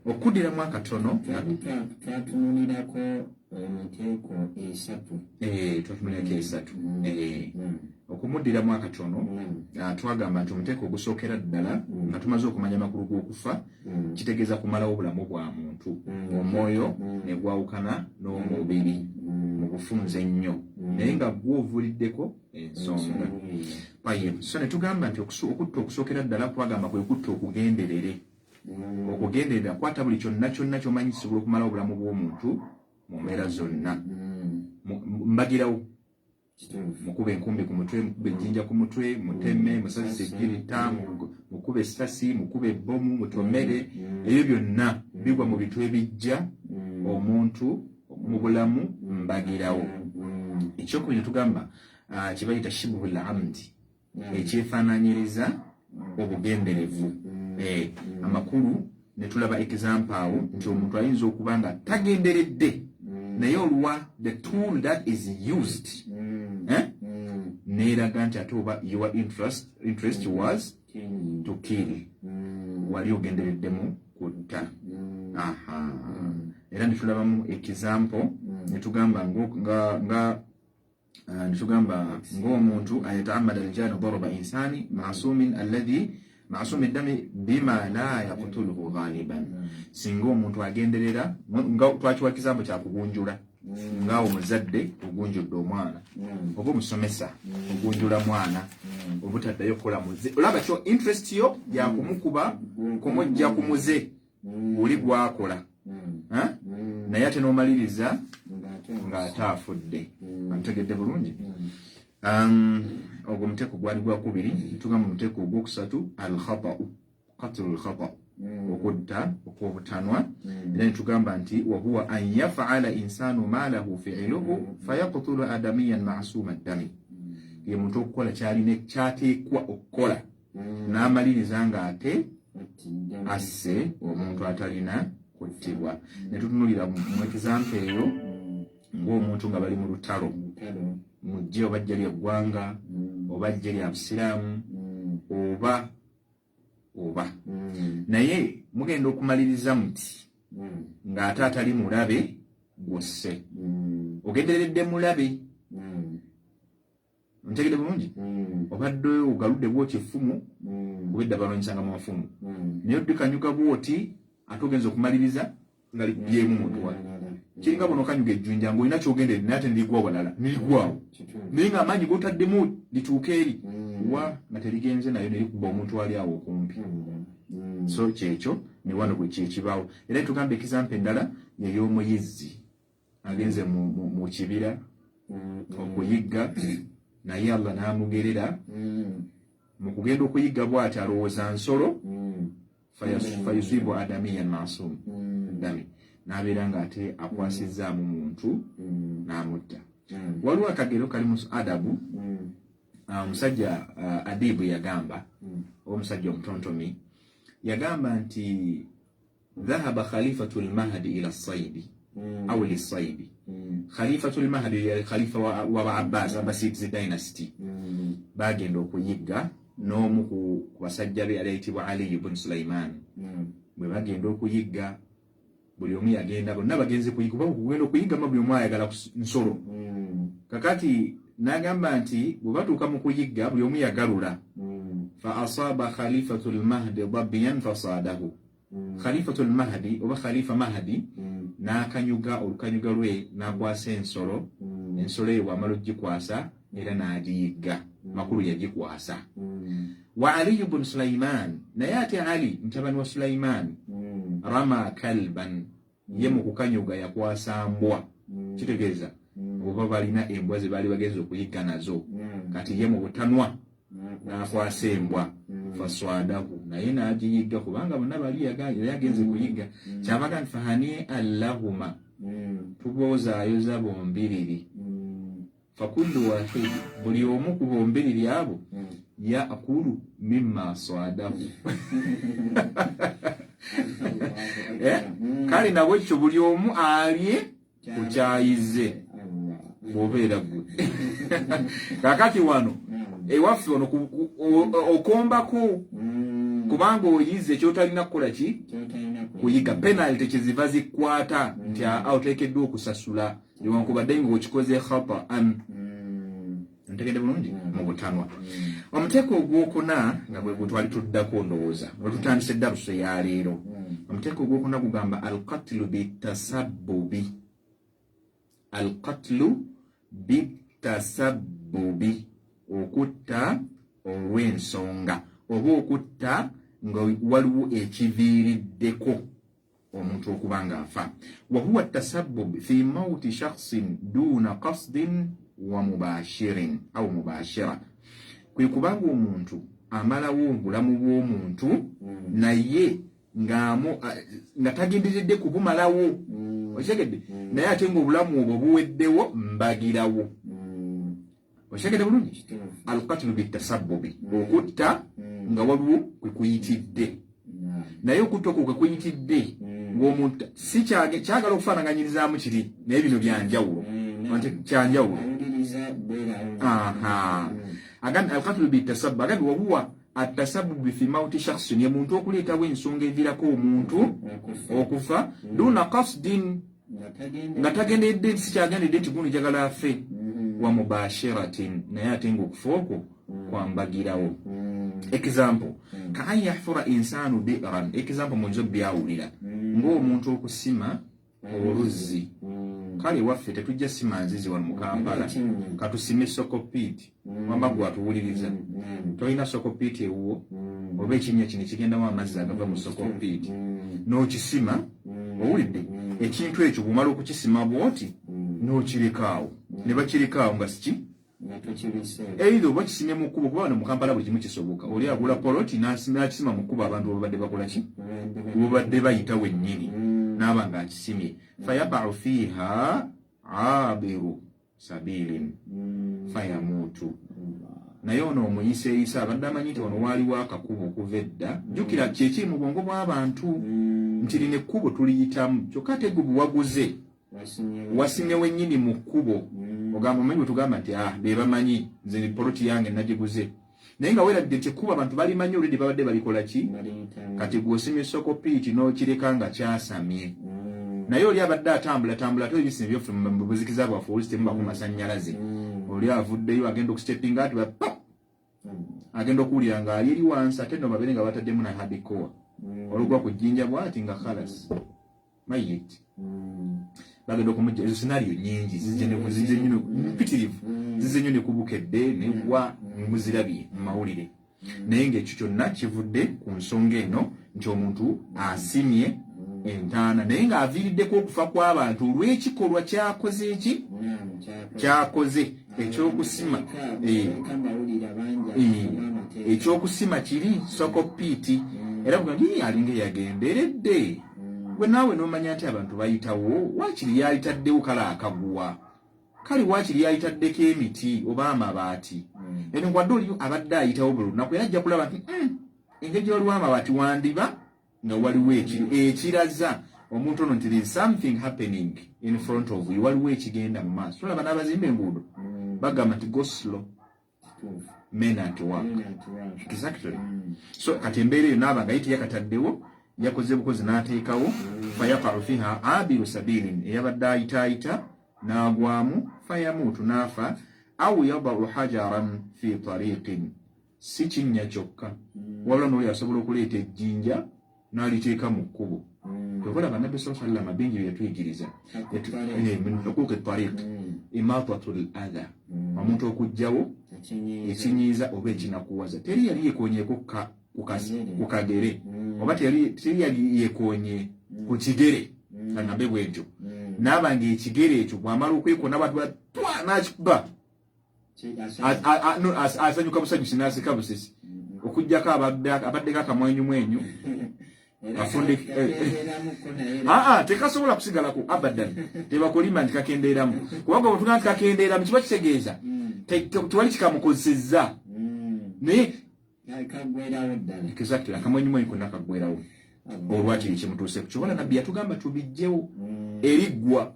Okuddiramu akatono twatunulirako emiteeko 3. Twatunulirako 3. okumuddiramu akatono twagamba nti omuteeko ogusookera ddala nga tumaze okumanya amakulu g'okufa kitegeeza kumalawo obulamu bwa muntu omwoyo ne gwawukana n'omubiri mu bufunze ennyo naye nga gw'ovuliddeko ensonga so ne tugamba nti okutta okusookera ddala twagamba kwe kutta okugenderere okugenderera kwata buli kyonna ky'omanyi kisobola okumalawo obulamu bw'omuntu mu mbeera zonna mbagirawo mukube enkumbi ku mutwe mukube ejjinja ku mutwe muteme musazise ejjirita mukube essasi mukube ebbomu mutomere ebyo byonna bigwa mu bintu ebijja omuntu mu bulamu mbagirawo ekyokubiri tugamba kibayita shibhul amdi ekyefaananyiriza obugenderevu amakulu ne tulaba example awo nti omuntu ayinza okuba nga tagenderedde naye olwa the tool that is used neeraga nti ate oba your interest was to kill wali ogendereddemu kutta era netulabamu example netugamba ng'omuntu ayataamada rijana daraba insani masumin alladhi masumi dami bima la yaqtuluhu ghaliban singa omuntu agenderera nga twakiwa kisambo kya kugunjula nga omuzadde ogunjudde omwana oba omusomesa ogunjula mwana obutaddayo kukola muze olaba kyo interest yo yakumukuba kumujja kumuze oli gwakola naye ate n'omaliriza ng'ate afudde antegedde bulungi ogwo omuteeko gwali gwakubiri tugamba omuteeko ogwokusatu al-khata'u qatlu al-khata'u okutta okw'obutanwa era netugamba nti wahuwa an yaf'ala insanu ma lahu fi'luhu fayaqtulu adamiyan ma'suma ddami ye muntu okukola kyalina kyateekwa okukola n'amaliriza ng'ate asse omuntu atalina kuttibwa netutunulira mu example eyo ng'omuntu nga bali mu lutalo mujje oba jja lyeggwanga oba jje lya busiraamu oba naye mugenda okumaliriza muti ng'ate atali mulabe gwosse ogendereredde mulabe ntegedde bulungi obadde ogaludde bwoti effumu obedda balonyisanga mu mafumu naye oddikanyuga bwoti ate ogenza okumaliriza nga libyemu mutwa kiringa bono okanyuga ejjunja ng'olina kyogenderedde naye ate nirigwa walala nirigwawo naye ng'amaanyi g'otaddemu lituuka eri wa nga terigenze nayo nerikuba omuntu ali awo okumpi so kyekyo ne wano bwe kyekibaawo era tugamba ekizampa endala yey'omuyizzi agenze mu kibira okuyigga naye Allah n'amugerera mu kugenda okuyigga bw'ati alowooza nsolo fayusibu adamiyan masum dami n'abeera ng'ate akwasizzaamu muntu n'amutta waliwo akagero kali mu adabu omusajja adibu yagamba omusajja omutontomi yagamba nti dhahaba khalifatu lmahdi ila saidi au lisaidi khalifatu lmahdi ya khalifa wa Abbas Abbasid dynasty bagenda okuyigga n'omu ku basajja be ayitibwa Ali ibn Sulaiman bwe bagenda okuyigga buli omu yagenda bonna bagenze kuyigga kuba kugenda okuyigga buli omu ayagala nsolo kakati n'agamba nti bwe batuuka mu kuyigga buli omu yagalula fa asaba khalifatu lmahdi dabiyan fasadahu khalifatu lmahdi oba khalifa mahdi n'akanyuga olukanyuga lwe n'agwasa ensolo eyo bw'amala ogikwasa era n'agiyigga makulu yagikwasa wa Ali ibn Sulaiman naye ate Ali mutabani wa Sulaiman rama kalban ye mu kukanyuga yakwasa mbwa kitegeeza oba balina embwa ze baali bagenza okuyigga nazo kati ye mu butanwa n'akwasa embwa faswadahu naye n'agiyigga kubanga bonna bali yagenze kuyigga kyabaga nti fahani allahuma tubozaayoza bombiriri fakullu wahid buli omu ku bombiriri abo yaakulu mimma swadahu kale nabwe ekyo buli omu alye kukyayize bw'obeera gwe kakati wano ewaffe ono okombako kubanga oyize kyotalina kukola ki kuyiga penalty kiziva zikwata nti oteekeddwa okusasula newankubadde nga okikoze khata'an ntegedde bulungi mu butanwa. Omuteeko ogwokuna nga bwe twali tuddako ndowooza bwe tutandise daruso ya leero. Omuteeko ogwokuna gugamba al-qatlu bitasabbubi. Al-qatlu bitasabbubi, okutta olw'ensonga oba okutta nga waliwo ekiviiriddeko omuntu okuba ng'afa. Wa huwa tasabbub fi mawti shakhsin duna qasdin wa mubashirin au mubashira, kwe kubanga omuntu amalawo obulamu bw'omuntu naye nga tagenderedde kubumalawo, okitegedde, naye ate ng'obulamu obwo buweddewo mbagirawo. Okitegedde bulungi? Al-qatlu bitasabbubi, okutta nga waliwo kwe kuyitidde, naye okutta okwo kwe kuyitidde ng'omuntu si kyagala okufaanaganyirizamu kiri, naye bino byanjawulo, kyanjawulo. Agambye al-qatlu bitasabbubi, agambye wa huwa at-tasabbubu fi mawti shakhsin, ye muntu okuleetawo ensonga eviirako omuntu okufa duna qasdin, nga tagendedde, si kyagendedde nti guno njagala afe, wa mubashiratin, naye ate ng'okufa okwo kwambagirawo. Example, ka an yahfura insanu bi'ran, example mwenzo byawulira ng'omuntu okusima oluzzi. Kale waffe tetujja sima nzizi wano mu Kampala, katusime sokopiti, wamba gwatuwuliriza. Tolina sokopiti ewuwo, oba ekinnya kino kigendamu amazzi agava mu sokopiti, n'okisima, owulidde ekintu ekyo bw'omala okukisima bw'oti n'okirikaawo, ne bakirikaawo nga siki either oba kisimye mu kkubo, kuba wano mu Kampala buli kimu kisoboka. Oli agula poloti n'akisima mu kkubo, abantu babadde bakola ki? Babadde bayita wennyini n'aba ng'akisimye. Fayaba'u fiha abiru sabilin fayamutu, naye ono omuyiseeyisa abadde amanyi nti wano waaliwo akakubo okuva edda. Jjukira kyekiri mu bwongo bw'abantu nti lino ekkubo tuliyitamu, kyokka ate gwe buwaguze wasimye wennyini mu kkubo, ogamba omanyi bwe tugamba nti be bamanyi nze poloti yange nagiguze, naye nga weerabidde nti ekkubo abantu balimanyi olwedde babadde balikola ki? Kati gw'osimye sokopiiti n'okireka nga kyasamye, naye oli abadde atambula ate ebisime byoffe mu buzikiza bwaffe olusi temuba ku masannyalaze, oli avuddeyo agenda okusitepinga ati agenda okuwulira ng'ali eri wansi, ate no babeere nga bataddemu na habikoa olugwa ku jjinja bw'ati nga khalas mayit. Bagenda okumujja ezo sinaliyo nyingi zize nnyo mpitirivu, zize nnyo ne kubukedde newa muzirabye mu mawulire, naye ng'ekyo kyonna kivudde ku nsonga eno nti omuntu asimye entaana naye ng'aviiriddeko okufa kw'abantu olw'ekikolwa kyakoze eki? Kyakoze ekyokusima. Ekyokusima kiri sokopiiti, era bwe alinga yagenderedde. Gwe naawe n'omanya nti abantu bayitawo, waakiri yayitaddewo kale akaguwa, kale waakiri yayitaddeko emiti oba amabaati. Eno nkwadde oli abadde ayitawo buli lunaku era ajja kulaba nti engeri gye waliwo amabaati wandiba nga waliwo ekiraza omuntu ono nti there is something happening in front of you, waliwo ekigenda mu maaso. Olaba n'abazimba enguudo bagamba nti go slow men at work. Exactly. So kati embeera eyo n'aba nga yiti yakataddewo, yakoze bukozi n'ateekawo fayaqa'u fiha abiru sabilin, eyabadde ayitaayita n'agwamu fayamutu n'afa, au yada'u hajaran fi tariqin, si kinnya kyokka wabula n'oli asobola okuleeta ejjinja n'aliteeka mu kkubo. Kwekola bannabbi sallallahu alayhi wa sallam bingi bye yatuyigiriza okuuka ettariq, imatatul adha, omuntu okugjawo ekinyiiza oba ekinakuwaza. Teri yali yekoonyeeko ku kagere oba teri yali yekoonye ku kigere kangambe bwentyo, n'abanga ekigere ekyo bw'amala okwekona abantu batwa n'akikuba asanyuka busanyusi n'aseka busesi, okugjako abaddeko akamwenyumwenyu tekasobola kusigalako abadan, tebakolima nti kakendeeramu, kubanga bwetugaa nti kakendeeramu kiba kitegeeza tewali kikamukozesezza, naye exactly akamwenyumwenyu konna kaggwerawo olwakiri kimutuuseku. Kyobola nabbi yatugamba tubijjewo eriggwa,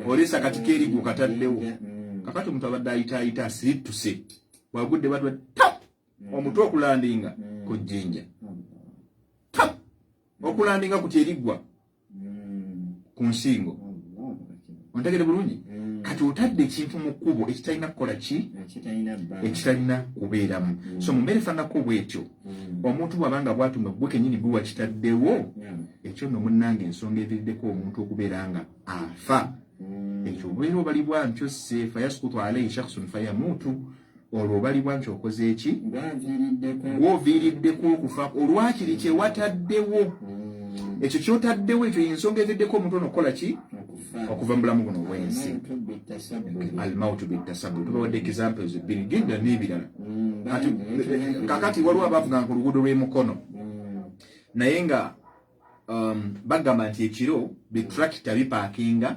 oleesa katika eriggwa kataddewo. Kakati omuntu abadde ayitaayita asirittuse, bwagudde batwa tap omutwe okulandinga ku jjinja, tap okulandinga ku kyeriggwa ku nsingo. Ontegere bulungi? kati otadde ekintu mu kkubo ekitalina kukola ki ekitalina kubeeramu so mu mbeera efaananako bwetyo omuntu bw'abanga bwatuma gwe kennyini gwe wakitaddewo ekyo nno munnange ensonga eviiriddeko omuntu okubeera nga afa ekyo obeera obalibwa ntyo se fayaskutu alaihi shakhsun fayamuutu olwo obalibwa nti okoze eki gwoviiriddeko okufa olwakiri kyewataddewo ekyo kyotaddewo ekyo yensonga eviiriddeko omuntu ono okukola ki okuva mu bulamu buno obw'ensi almautu bitasabbu tubawadde examples ebbiri genda n'ebirala kakati waliwo abaavuganga ku luguudo lw'emukono naye nga bagamba nti ekiro bitrakita bipaakinga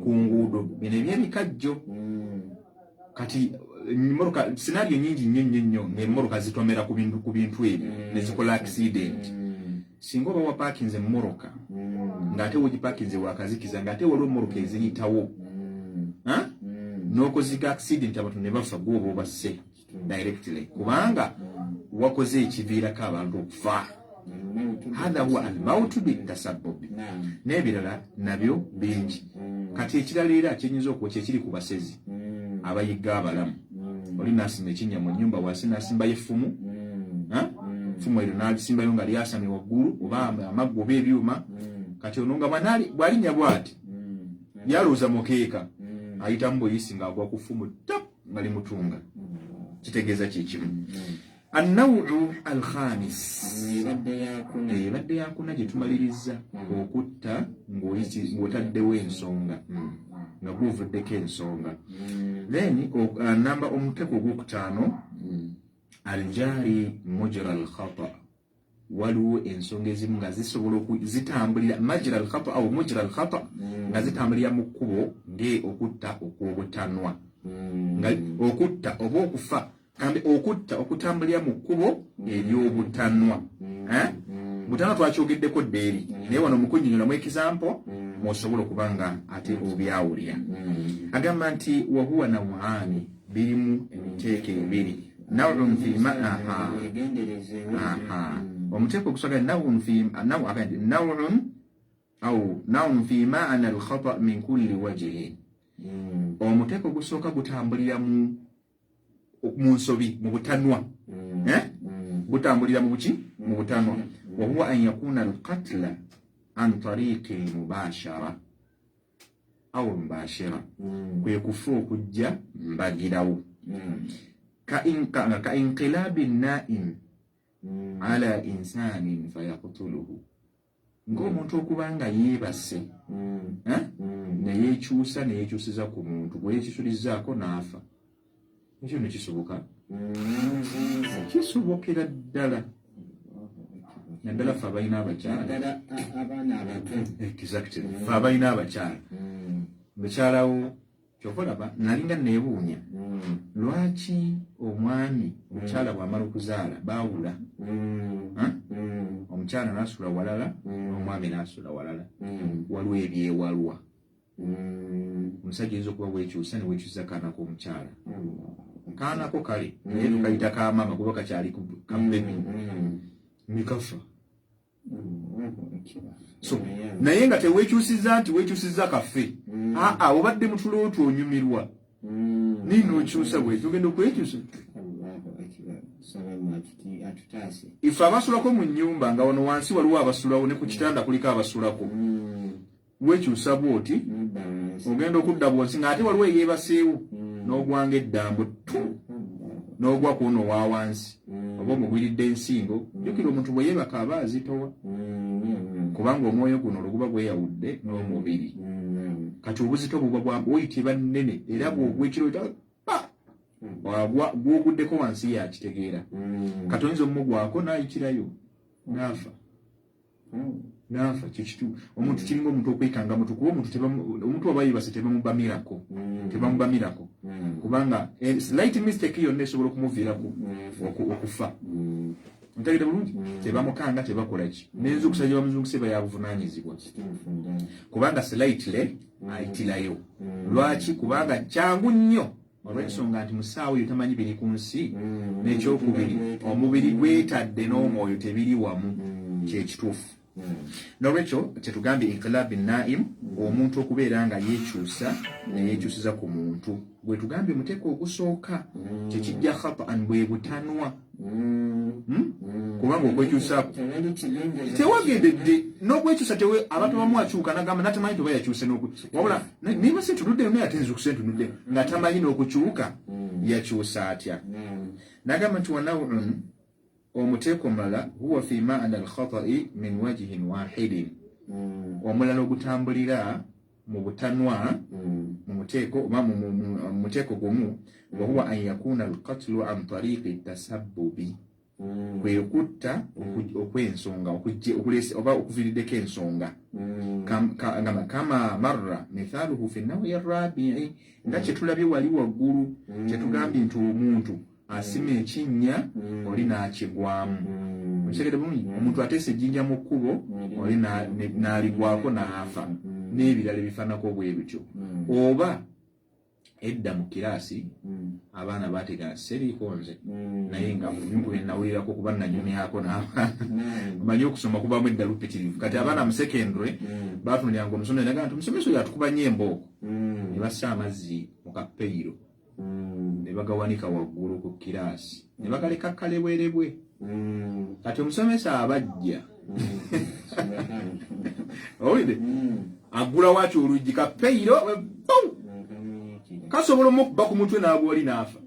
ku nguudo bino ebyebikajjo kati mmotoka scenario nyingi nnyo ng'emmotoka zitomera ku bintu ebyo ne zikola accident singa oba wapaakinze mmoroka ng'ate wogipaakinze wakazikiza ng'ate waliwo mmoroka eziyitawo n'okozika accident abantu ne bafa gwoba obasse directly kubanga wakoze ekiviirako abantu okufa hadha huwa almautu bitasabbubi n'ebirala nabyo bingi kati ekirala era kyenyinza okuba kyekiri ku basezi abayigga abalamu oli naasima ekinnya mu nnyumba wansi naasimbayo effumu effumu eryo n'alisimbayo nga lyasamye waggulu oba amaggu oba ebyuma kati ono nga bw'alinnya bw'ati lyalooza mukeeka ayitamu buyisi ng'agwa ku ffumu nga limutunga kitegeeza kyekimu annawu alkhamis ebadde yakuna gye tumaliriza okutta ng'otaddewo ensonga nga guvuddeko ensonga then namba omuteeko ogwokutaano aljari mujra alkhata waliwo ensonga ezimu nga zisobola zitambulira majra alkhata au mujra alkhata nga zitambulira mu kkubo okutta okw'obutanwa okutta oba okufa kambe okutta okutambulira mu kkubo ery'obutanwa butanwa twakyogeddeko ddeeri naye wano mukunnyonnyolamu example mwosobola okuba nga ate obyawulira agamba nti wahuwa nawaani birimu emiteeko ebiri nawun fi omuteeko oguswaga nawun fi maana alkhata min kulli wajhin omuteeko ogusooka gutambulira mu nsobi mu butanwa gutambulira mu buki mu butanwa wahuwa an yakuna alqatla an tariqi mubashara au mubashira kwe kufa okujja mbagirawo ka inqilabi naim ala insanin fayaqtuluhu ng'omuntu okuba nga yeebase neyekyusiza ku muntu gwe yekisulizaako n'afa ekyo ne kisoboka kisobokera ddala naddala fe abalina abakyala exactly fe abalina abakyala mukyalawo kyokolaba nalinga neebuunya lwaki omwami omukyala bw'amala okuzaala baawula omukyala n'asula walala omwami n'asula walala waliwo ebyewalwa omusajja oyinza okuba weekyusa ne weekyusa kaana k'omukyala kaanako kale naye tukayita kamama kuba kakyali kabebi nekafa so naye nga teweekyusiza nti weekyusiza kafe obadde mutulo otwo onyumirwa nino okyusa bwekyo ogenda okwekyusa ife abasulako mu nnyumba nga wano wansi waliwo abasulawo ne ku kitanda kuliko abasulako weekyusa bwoti ogenda okudda bwonsi ng'ate waliwo eyeebaseewo n'ogwanga eddambo n'ogwa kuno wa wansi oba omugwiridde ensingo jjukira omuntu bwe yeebaka aba azitowa kubanga omwoyo guno oluguba gweyawudde n'omubiri kati obuzito buba buyitibwa nnene era bw'ogwekiro gw'oguddeko wansi yakitegeera kati oyinza omumugwako n'ayitirayo n'afa kyekitu omuntu kiringa omuntu okwekanga mutu kuba omuntu aba yeebase tebamubamirako kubanga slight mistake yonna esobola okumuviirako okufa ntegedde bulungi tebamukanga tebakola ki n'enza okusajja bamuzunguse bayabuvunaanyizibwa kubanga slightly ayitirayo lwaki kubanga kyangu nnyo olw'ensonga nti musaawo eyo tamanyi biri ku nsi n'ekyokubiri omubiri gwetadde n'omwoyo tebiri wamu kyekituufu N'olwekyo kyetugambye inqilabi naim omuntu okubeera nga yekyusa neyekyusiza ku muntu bwe tugambye muteeko ogusooka kyekijja khata'an bwe butanwa kubanga okwekyusaako tewagendedde n'okwekyusa abantu bamu akyuka nagamba natamanyi toba yakyuse wabula niba sentunudde naye ate nzuku sentunudde nga tamanyi n'okukyuka yakyusa atya nagamba nti wanawun omuteeko omulala huwa fi maana alkhata'i min wajhin wahidin omulala ogutambulira mu butanwa mu muteeko oba mu muteeko gumu wa huwa an yakuna alqatlu an tariqi tasabbubi kwekutta okwensonga oba okuviiriddeko ensonga kama marra mithaluhu fi nawi arrabi'i nga kyetulabye wali waggulu kyetugambye nti omuntu asima ekinnya oli n'akigwamu okitegedde bulungi omuntu ateesa ejjinja mu kkubo oli n'aligwako n'afa n'ebirala ebifaanako bwe bityo oba edda mu kiraasi abaana baatega seriiko nze naye nga munyumbu nawulirako kuba nanyumyako n'abaana manyi okusoma kubamu edda lupitirivu kati abaana mu secondary baatunuliranga omusomesa naga nti omusomesa oyo atukuba nnyo embooko ne bassa amazzi mu kapeyiro ne bagawanika waggulu ku kiraasi ne bagaleka kalebwerebwe kati omusomesa abajja owulidde agula wakyo oluggi kapeyiro kasobola omukuba ku mutwe n'abwoli n'afa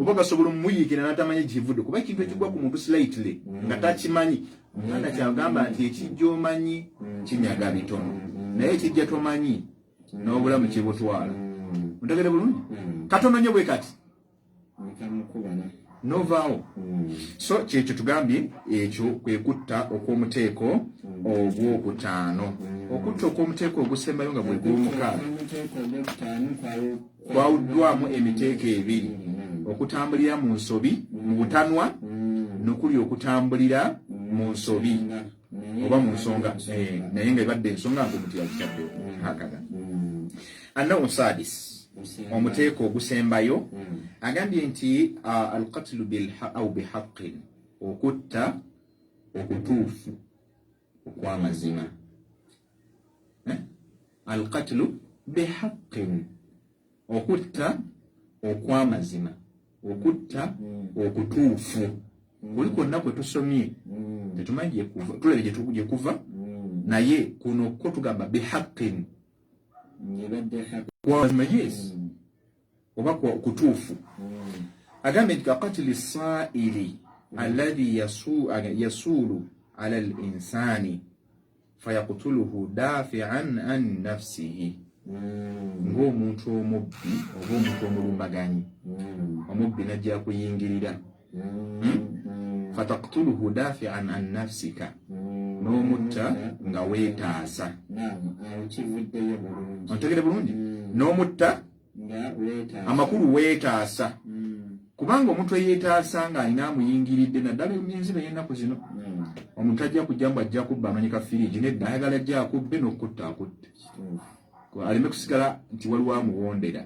oba gasobola omumuyiikira n'atamanyi kivudde kuba ekintu ekigwa ku muntu slightly nga takimanyi anda kyagamba nti ekijja omanyi kinyaga bitono naye ekijja tomanyi n'obulamu kibutwala ontegere bulungi katono nnyo bwe kati novaawo so kyekyo tugambye ekyo kwekutta okw'omuteeko ogwokutaano okutta okw'omuteeko ogusembayo nga bwe gw'omukaaga kwawuddwamu emiteeko ebiri okutambulira mu nsobi mu butanwa nokuli okutambulira mu nsobi oba mu nsonga naye nga ebadde ensonga nga omuntu yakitaddewo hakaga annahu sadis omuteeko ogusembayo agambye nti alqatlu au bihaqin okutta okutuufu okw'amazima alqatlu bihaqin okutta okw'amazima okutta okutuufu kuli kwonna kwe tusomye tetumanyi gyekuva tulabye gyekuva naye kuno ko tugamba bihaqin kw'amazima yes oba kutuufu agambye nti kakatili sa'ili alladhi yasulu ala al-insani fayaqtuluhu dafi'an an nafsihi ng'omuntu omubbi oba omuntu omulumbaganyi omubbi najja kuyingirira fataqtuluhu dafi'an an nafsika n'omutta nga weetaasa ontegere bulungi n'omutta amakulu weetaasa kubanga omuntu eyeetaasa ng'alina amuyingiridde naddala enziba y'ennaku zino omuntu ajja kujja mbu ajja kubba amanyika firiji nedda ayagala ajja akubbe n'okutta akutte aleme kusigala nti waliwo amuwondera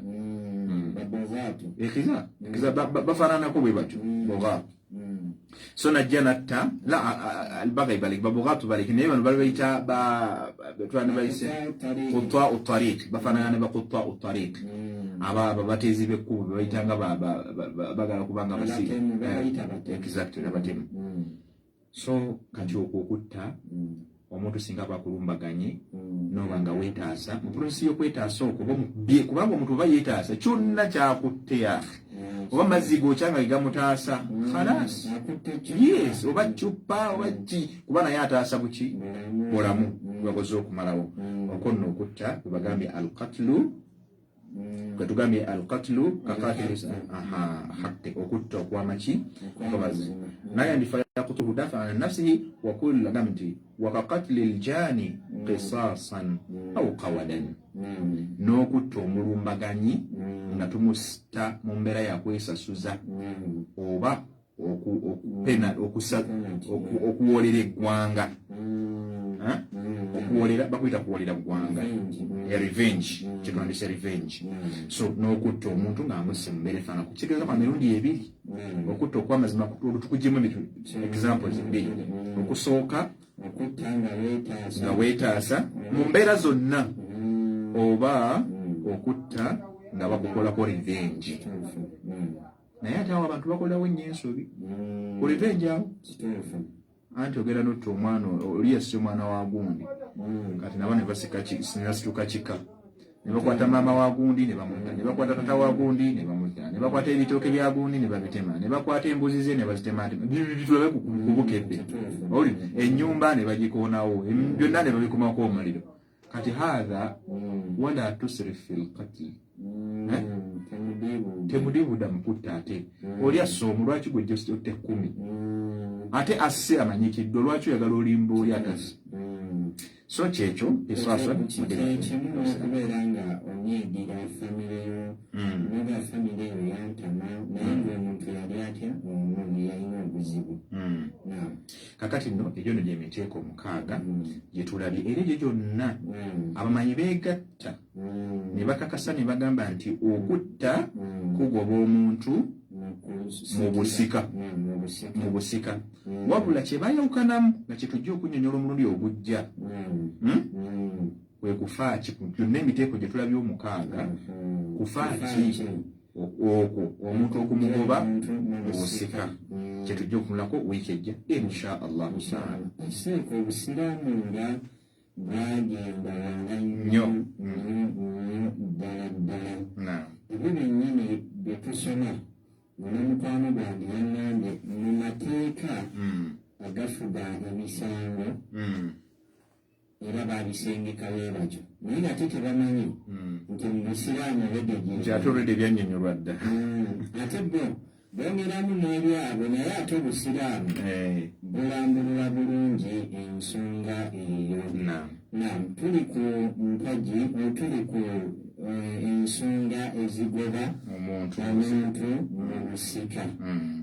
ekiza bafaananako bwe batyo bogaatu so najja natta albagai balik babogatu balik naye bano bali bayita batwana bayise qutta utariq bafaanana ne baqutta utariq aba bateezi b'ekkubo bebayitanga bagala kubanga basiga exactly abatemu so kati okukutta omuntu singa bakulumbaganye noba nga weetaasa mu pulesi y'okwetaasa okwo kubanga omuntu oba yeetaasa kyonna kyakutteya oba mazzi gokyanga gegamutaasa khalas yes oba ccupa oba ki kuba naye ataasa buki bulamu bwakoze okumalawo okonno okutta webagambye alqatlu katugambye alqatlu kakatilis haqqi okutta okwamaki naye ndifa yakutuhu dafa an nafsihi wa kullu gamti wa kaqatli aljani qisasan au qawadan n'okutta omulumbaganyi nga tumusta mu mbeera yakwesasuza oba okuwolera eggwanga okuwolera bakuyita kuwolera ggwanga ya revenge kyetwandise revenge so n'okutta omuntu ng'amusse mu mbeera efaana kukitegeeza kwa mirundi ebiri okutta okw'amazima olutukuggyemu examples bbiri okusooka nga weetaasa mu mbeera zonna, oba okutta nga bakukolako revenge. Naye ate awo abantu bakolawo nnyo ensobi ku revenge awo. Anti ogenda notta omwana oli yasse omwana wa gundi, kati nabo ne basituka kika, ne bakwata maama wa gundi ne bamutta, ne bakwata tata wa gundi ne bamutta, ne bakwata ebitooke bya gundi ne babitema, ne bakwata embuzi ze ne bazitema, tulabe kubukedde, oli ennyumba ne bagikoonawo, byonna ne babikomako omuliro. Kati haadha wala tusrif fil qatl, temudibuda mukutta. Ate oli asse omu, lwaki gwe otte 10 ate asse amanyikiddwa, lwaki oyagala olimba oli atasi? So kyekyo kiswaswa kimu okubeera nga onyiigira famire yo oba famire eyo yantama naye ng'omuntu yali atya omuli yalina obuzibu. Kakati nno egyo nno gy'emiteeko 6 gye tulabye, era egyo gyonna abamanyi beegatta ne bakakasa ne bagamba nti okutta kugoba omuntu mu busika. Wabula kye bayawukanamu nga kye tujja okunnyonnyola omulundi ogujja kwe kufaaki. Byonna emiteeko gye tulabye 6 kufaaki okwo omuntu okumugoba mu busika, kye tujja okunulako wiiki ejja insha Allah. Ekiseeko obusiraamu nga bwagenda nnyo ddala. Ebyo byennyini bye tusoma mukwano gwange yaŋŋambye mu mateeka agafuga emisango era babisengeka bwe batyo, naye nga ate tebamanyi nti mu busiraamu ate olwedde byannyonnyolwa dda. Ate bo bongeramu n'ebyabwe, naye ate obusiraamu bulambulula bulungi ensonga eyo. Tuli ku mpagi, tuli ku ensonga ezigoba omuntu mu busika.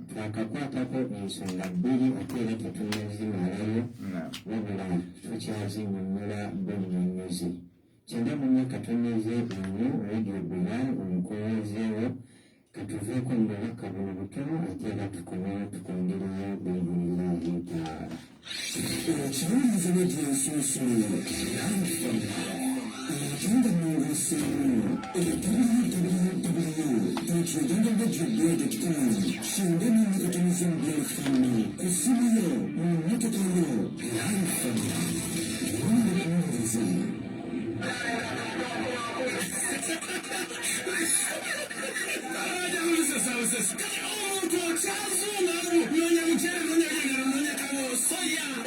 Twakakwatako ensonga 2 ate era tetunazimalayo, wabula tukyazinnyonnyola bunnyonnyozi. Kyenda mu myaka toneze eno Radio Bilal omukolezeewo, katuveeko mu bubaka buno butono ate era tukomewo tukongerayo biidhinillahi taala. Ekibuuzo n'egyensunsunu agenda mu buseeru www.agenda.com singa n'emikatonizo mu byafani ku simu yo mu mmotoka yo lifana ewundekunguzi.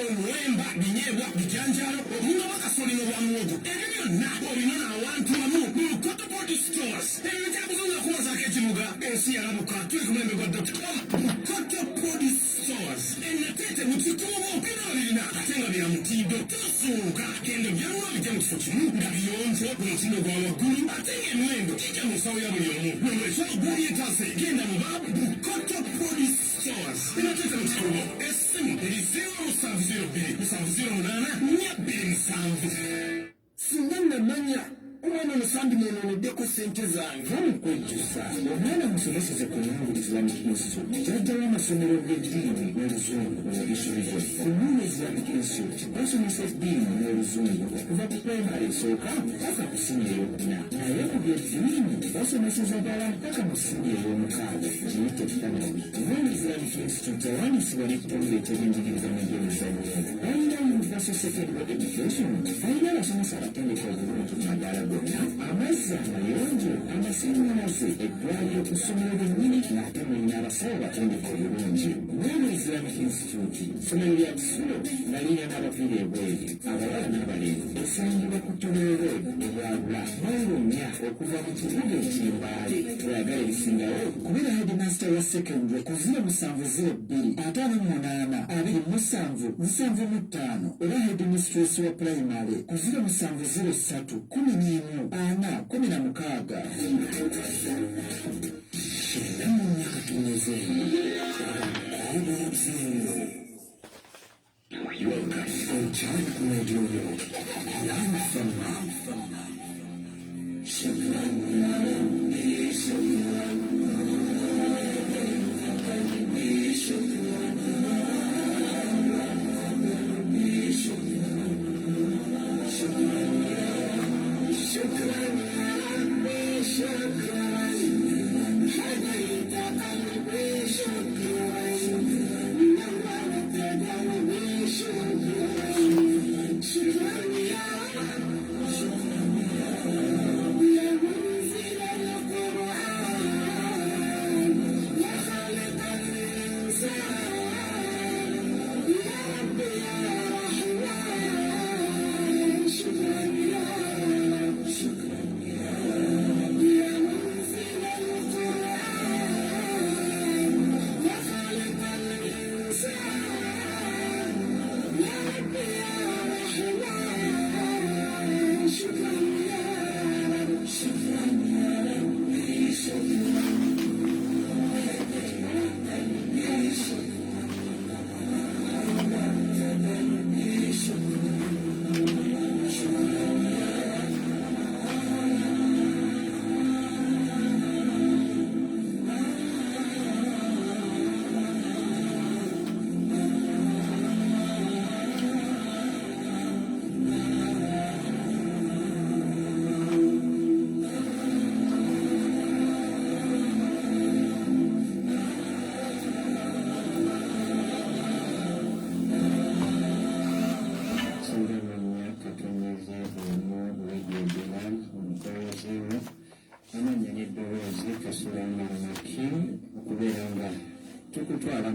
Omwemba, binyebwa, bijanjalo, omuntu abakasolino bwa mwogo. Ebyo byonna olina n'awantu wamu mu Bukoto Body Stores. Ebyo byakuzuza kuwazako ekibuga, ensi yalabuka, tuli ku mulembe gwa .com. Bukoto Body Stores. Ennateete mu kikuubo, bino birina ate nga bya mutindo. Tosuuka, genda byanwa bijja mu kifo kimu, nga biyonjo, ku mutindo gwa waggulu, ate ng'emiwendo gijja mu nsawo ya buli omu. Nolwekyo gw'oli etase, genda mu ba Bukoto Body Stores. Ennateete mu kikuubo, essimu eri 0708-427. Singa namanya omwana omusambi mwononeddeko ssente zange omukwejjusa omwana musomeseze ku Nanguli Islamic Institute kyajjawo amasomero g'eddiini n'oluzungu n'ebisubizo ku Nanguli Islamic Institute basomesa eddiini n'oluzungu okuva ku primary esooka mpaka ku siniya ey'okuna, naye mu byeddiini basomeseza ddala mpaka mu siniya ey'omukaaga kiyite family. Nanguli Islamic Institute awandiisibwa n'ekitongole eky'ebyenjigiriza n'ebyemizannyo. Balina universal secondary education, balina abasomesa abatendeka obulungi mu madaala gonna, amazzi amayonjo, amasannyalaze, eddwaliro ku ssomero lyennyini, ng'ate mulina abasawo batendeka obulungi. Nanguli Islamic Institute ssomero lya Kisulo nga lirina n'abaviiri ebweru, abawala n'abalenzi. Esangibwa ku Tolero Road Bwagula Mawiro 4 okuva mu kibuga eky'Embaale. Twagala ebisingawo kubeera headmaster wa secondary ku 0702872775 oba headmistress wa primary ku 0703114416. Shiramu myaka tunezeeyo kubuuzeeyo. Welcome to Child Radio Live from Shiramu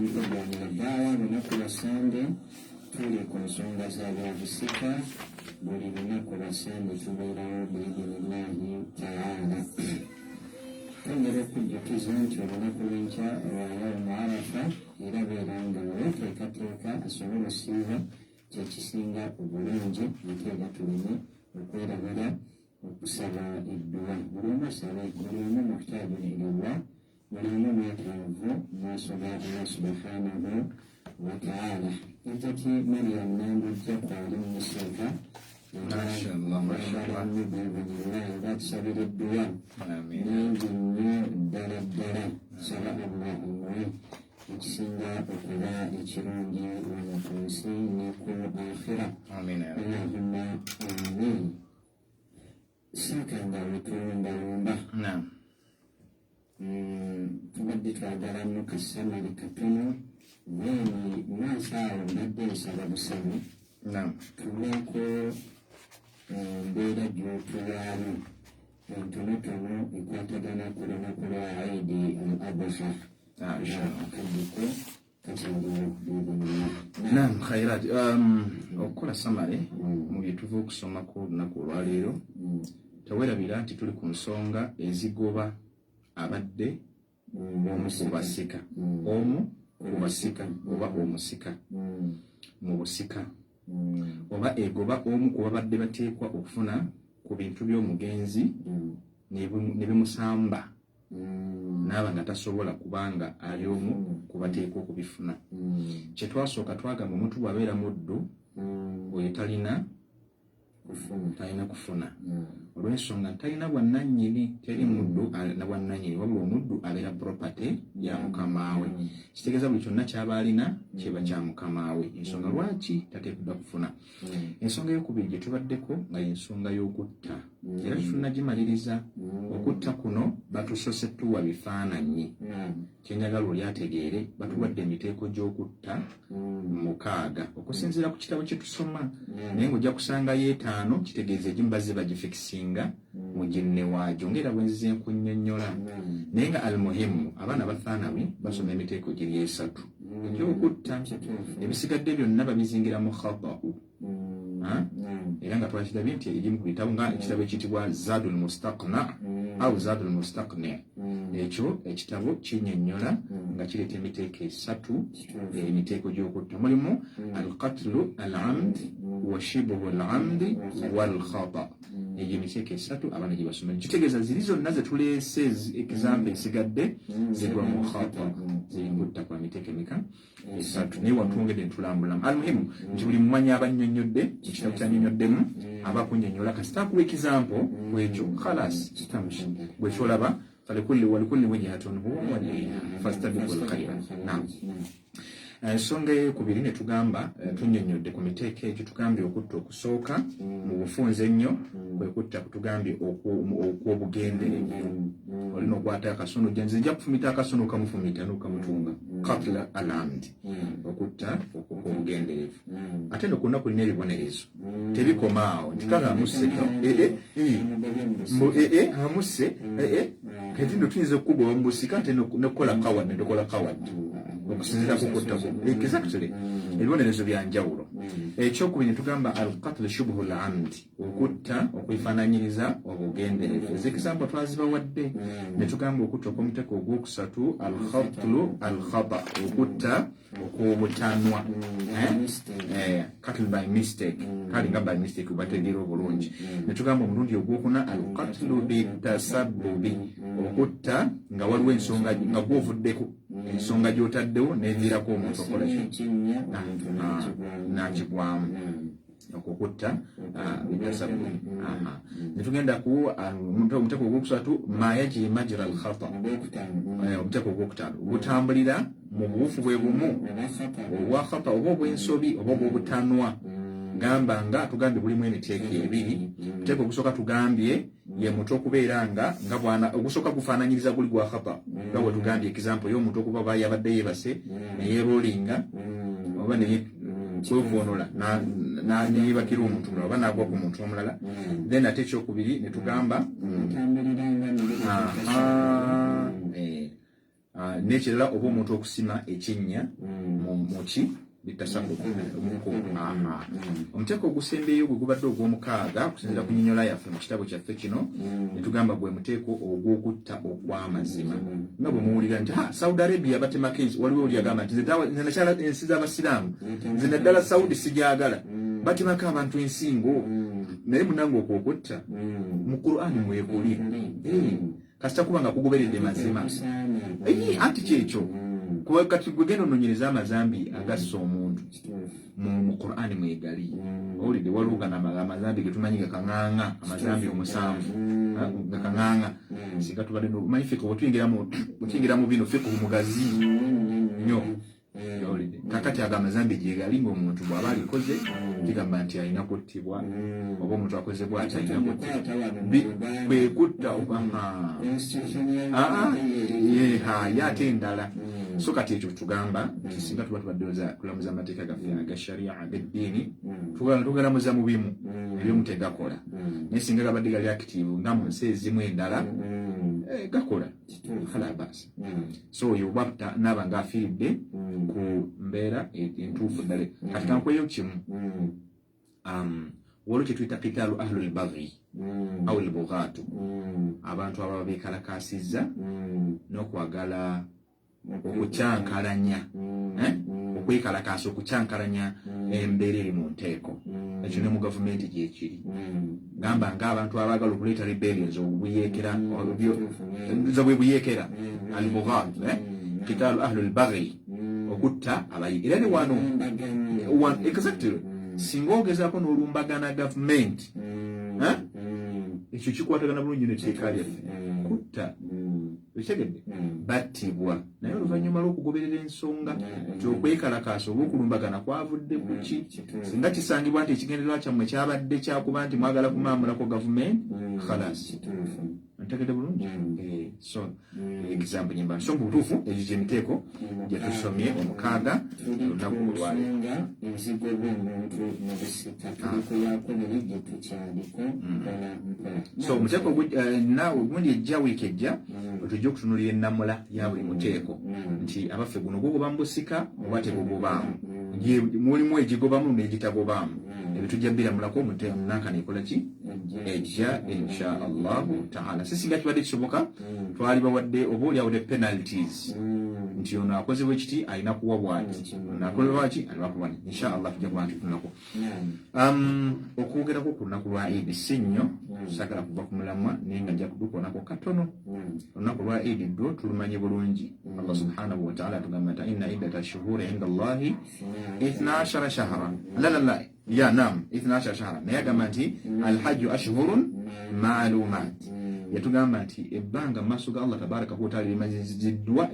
programu ya daawa lunaku lwa Sande tuli ku nsonga za byobusika. Buli lunaku lwa Sande tubeerawo biidhinillahi taala. Twongera okujjukiza nti olunaku lw'enkya lwa yawmu Arafa era beera nga weteekateeka asobole osiiba kyekisinga obulungi ate era tuleme okwerabira okusaba edduwa. Buli omu asabe, buli omu muhtaajun ilallah, buli omu mwetaavu maaso ga Allah subhanahu wa taala. Ezzati Maryam Nambujja kwali mumuseeka batusabira edduwa nyingi nnyo ddala ddala. Saba Allah omuwe ekisinga okuba ekirungi wano ku nsi ne ku akhira. Allahumma amin. Saakanga wetulumbalumba tubadde twagala nnyo kasamali katono neeni maaso awo mbadde nsaba busabu tuleko mbeera gy'otulaamu entonotono ekwatagana ku lunaku lwa Eid al-Adha. Akaddiko kakyaliwo biibinina. Naam, khairat. Okukola samale mu bye tuva okusomako olunaku olwaleero, teweerabira nti tuli ku nsonga ezigoba abadde omu ku basika, omu ku basika oba omusika mu busika, oba egoba omu ku babadde bateekwa okufuna ku bintu by'omugenzi ne bimusamba n'aba nga tasobola kubanga ali omu ku bateekwa okubifuna. Kye twasooka twagamba omuntu bw'abeera muddu oyo talina kufuna olw'ensonga talina bwannannyini, teri muddu na bwannannyini, wabula omuddu abeera property ya mukamaawe. Kitegeeza buli kyonna kyaba alina kiba kya mukamaawe. Ensonga lwaki tateekeddwa kufuna. Ensonga y'okubiri gye tubaddeko nga y'ensonga y'okutta, era tunagimaliriza. Okutta kuno batusose tuwa bifaananyi. Kyenjagala oli ategeere, batuwadde emiteeko gy'okutta 6 okusinziira ku kitabo kye tusoma, naye ng'ojja kusangayo 5 kitegeeza egimu bazze bagifikisinga mu ginne waagyo ng'era bwe nzize nkunnyonnyola. Naye nga almuhimu abaana bafaanawe basoma emiteeko giri 3 egy'okutta, ebisigadde byonna babizingira mu khata'u. Era nga twakirabye nti egimu ku bitabo nga ekitabo ekiyitibwa Zadul Mustaqna au Zadul Mustaqni, ekyo ekitabo kinnyonnyola nga kireeta emiteeko 3 emiteeko gy'okutta. Mulimu al-qatlu al-amd wa shibhu al-amd wal-khata. Egyo emiteeko 3 abaana gye basoma. Kitegeeza ziri zonna ze tuleese example esigadde zigwa mu khata, ziri ngutta kwa miteeko emika 3, naye watwongedde ntulambulamu. Almuhimu nti buli mumanyi abannyonnyodde ekitabo kyannyonnyoddemu aba kunnyonnyola kasita akuwa example bwekyo khalas kitamshi bwekyolaba walikulli wajhatun huwa waliha fastabiqul khairat. Naam. Ensonga ey'okubiri ne tugamba tunnyonnyodde ku miteeko egyo, tugambye okutta okusooka mu bufunze ennyo kwe kutta kutugambye okw'obugenderevu. Olina okwata akasono nze nja kufumita akasono okamufumita n'okamutunga, qatl al-amd, okutta okw'obugenderevu. Ate no kunaku kulina ebibonerezo, tebikoma awo nti kale amusse amusse kati ndo tuyinza okukugoba mu busika nti nokukola kawadde ndokola kawadde okusinziira kukuttako exactly ebibonerezo bya njawulo. Ekyokubiri tugamba al-qatl shubhu al-amd, okutta okwefaananyiriza obugenderevu. Ez'ekisambo twazibawadde ne tugamba okutta okw'omuteeko ogwokusatu al-qatlu al-khata, okutta okw'obutanwa, qatl by mistake, kali nga by mistake bategeera obulungi. Ne tugamba omulundi ogwokuna al-qatlu bitasabbubi, okutta nga waliwo ensonga nga gwovuddeko ensonga gy'otaddewo neviirako omuntu okola nakigwamu okukutta bitasabbubi. Netugenda ku omuteeko ogwokusatu ma yajri majra al-khata, omuteeko ogwokutaano gutambulira mu buwufu bwe bumu obwa khata oba obw'ensobi oba obw'obutanwa. Gamba nga tugambye bulimu emiteeko 2. Omuteeko ogusooka tugambye ye muntu okubeera nga bwana ogusooka gufaananyiriza guli gwa khata, nga bwe tugambye example y'omuntu okuba ba yabadde yeebase neyeerolinga oba kwevoonola neyebakira omuntu mulala oba n'agwa ku muntu omulala. Then ate ekyokubiri ne tugamba n'ekirala oba omuntu okusima ekinnya muki bitasabbuka omuteeko ogusembeyo gwe gubadde ogw'omukaaga okusinziira ku nnyonnyola yaffe mu kitabo kyaffe kino ne tugamba gwe muteeko ogw'okutta okw'amazima nga bwe muwulira nti Saudi Arabia batemako waliwo oli agamba nti nze nakyala ensi z'abasiraamu nze naddala Saudi sigyagala batemako abantu ensingo naye munange okwokutta mu Qur'ani mwekuli kasita kuba nga kugoberedde mazima anti kyekyo kati gwe genda ononyereza amazambi agassa omuntu mu Qur'ani mwegali owulidde waliwo gana amazambi getumanyi gakaŋŋaŋa amazambi omusanvu gakaŋŋaŋa singa tubadde manyi fika otuyingira mu bino fika omugazi nnyo owulidde kakati ago amazambi gyegali ng'omuntu bw'aba alikoze kigamba nti alina kuttibwa oba omuntu akoze bw'ati alina kuttibwa kwekutta ye ate endala so kati ekyo tugamba nti singa tuba tubadde tulamuza amateeka gaffe aga sharia ag'eddiini tugalamuza mu bimu eby'omu tegakola naye singa gabadde gali active nga mu nsi ezimu endala gakola halabasa so oyo oba naaba ng'afiiridde ku mbeera entuufu ddala kati kankweyo kimu waliwo kye tuyita qitaalu ahlul baghi aw al-bughaatu abantu ababa beekalakaasizza n'okwagala okukyankalanya okwekalakaasa okukyankalanya embeera eri mu nteeko ekyo ne mu gavumenti gyekiri gamba ng'abantu abaagala okuleeta rebellions obuyeekera bwe buyeekera al-bughaat qitaalu ahlul baghi okutta abayi era ne wano exactly singa ogezaako n'olumbagana gavumenti ekyo kikwatagana bulungi n'etteeka lyaffe kutta ekitegedde battibwa naye oluvannyuma lw'okugoberera ensonga nti okwekalakaasa oba okulumbagana kwavudde ku ki singa kisangibwa nti ekigendererwa kyammwe kyabadde kyakuba nti mwagala kumaamulako gavumenti khalas ntegedde bulungi so example nyimba so mu butuufu ekyo kyemiteeko gye tusomye omukaaga olunaku olwaleero so omuteeko gundi ejja wiiki ejja tujja okutunulira ennamula ya buli muteeko nti abaffe guno gugoba mu busika oba tegugobaamu mulimu egigobamu n'egitagobaamu ebitujja biramulako omunankana ekola ki ejja insha allahu taala sisinga kibadde kisoboka twali bawadde oba oliawadde penalties nti ono akozebwa ekiti alina kuwa bwati nakolebwaki alina kuwa insha allah tujja kuba ntutunako okwogerako ku lunaku lwa idi si nnyo tusagala kuva ku mulamwa naye nga nja kudukonako katono olunaku lwa idi dwo tulumanyi bulungi allah subhanahu wataala atugamba nti inna iddata shuhuri inda allahi 12 shahra la ya nam 12 shahra naye agamba nti alhajju ashhurun maalumat yatugamba nti ebbanga mu maaso ga allah tabaraka wataala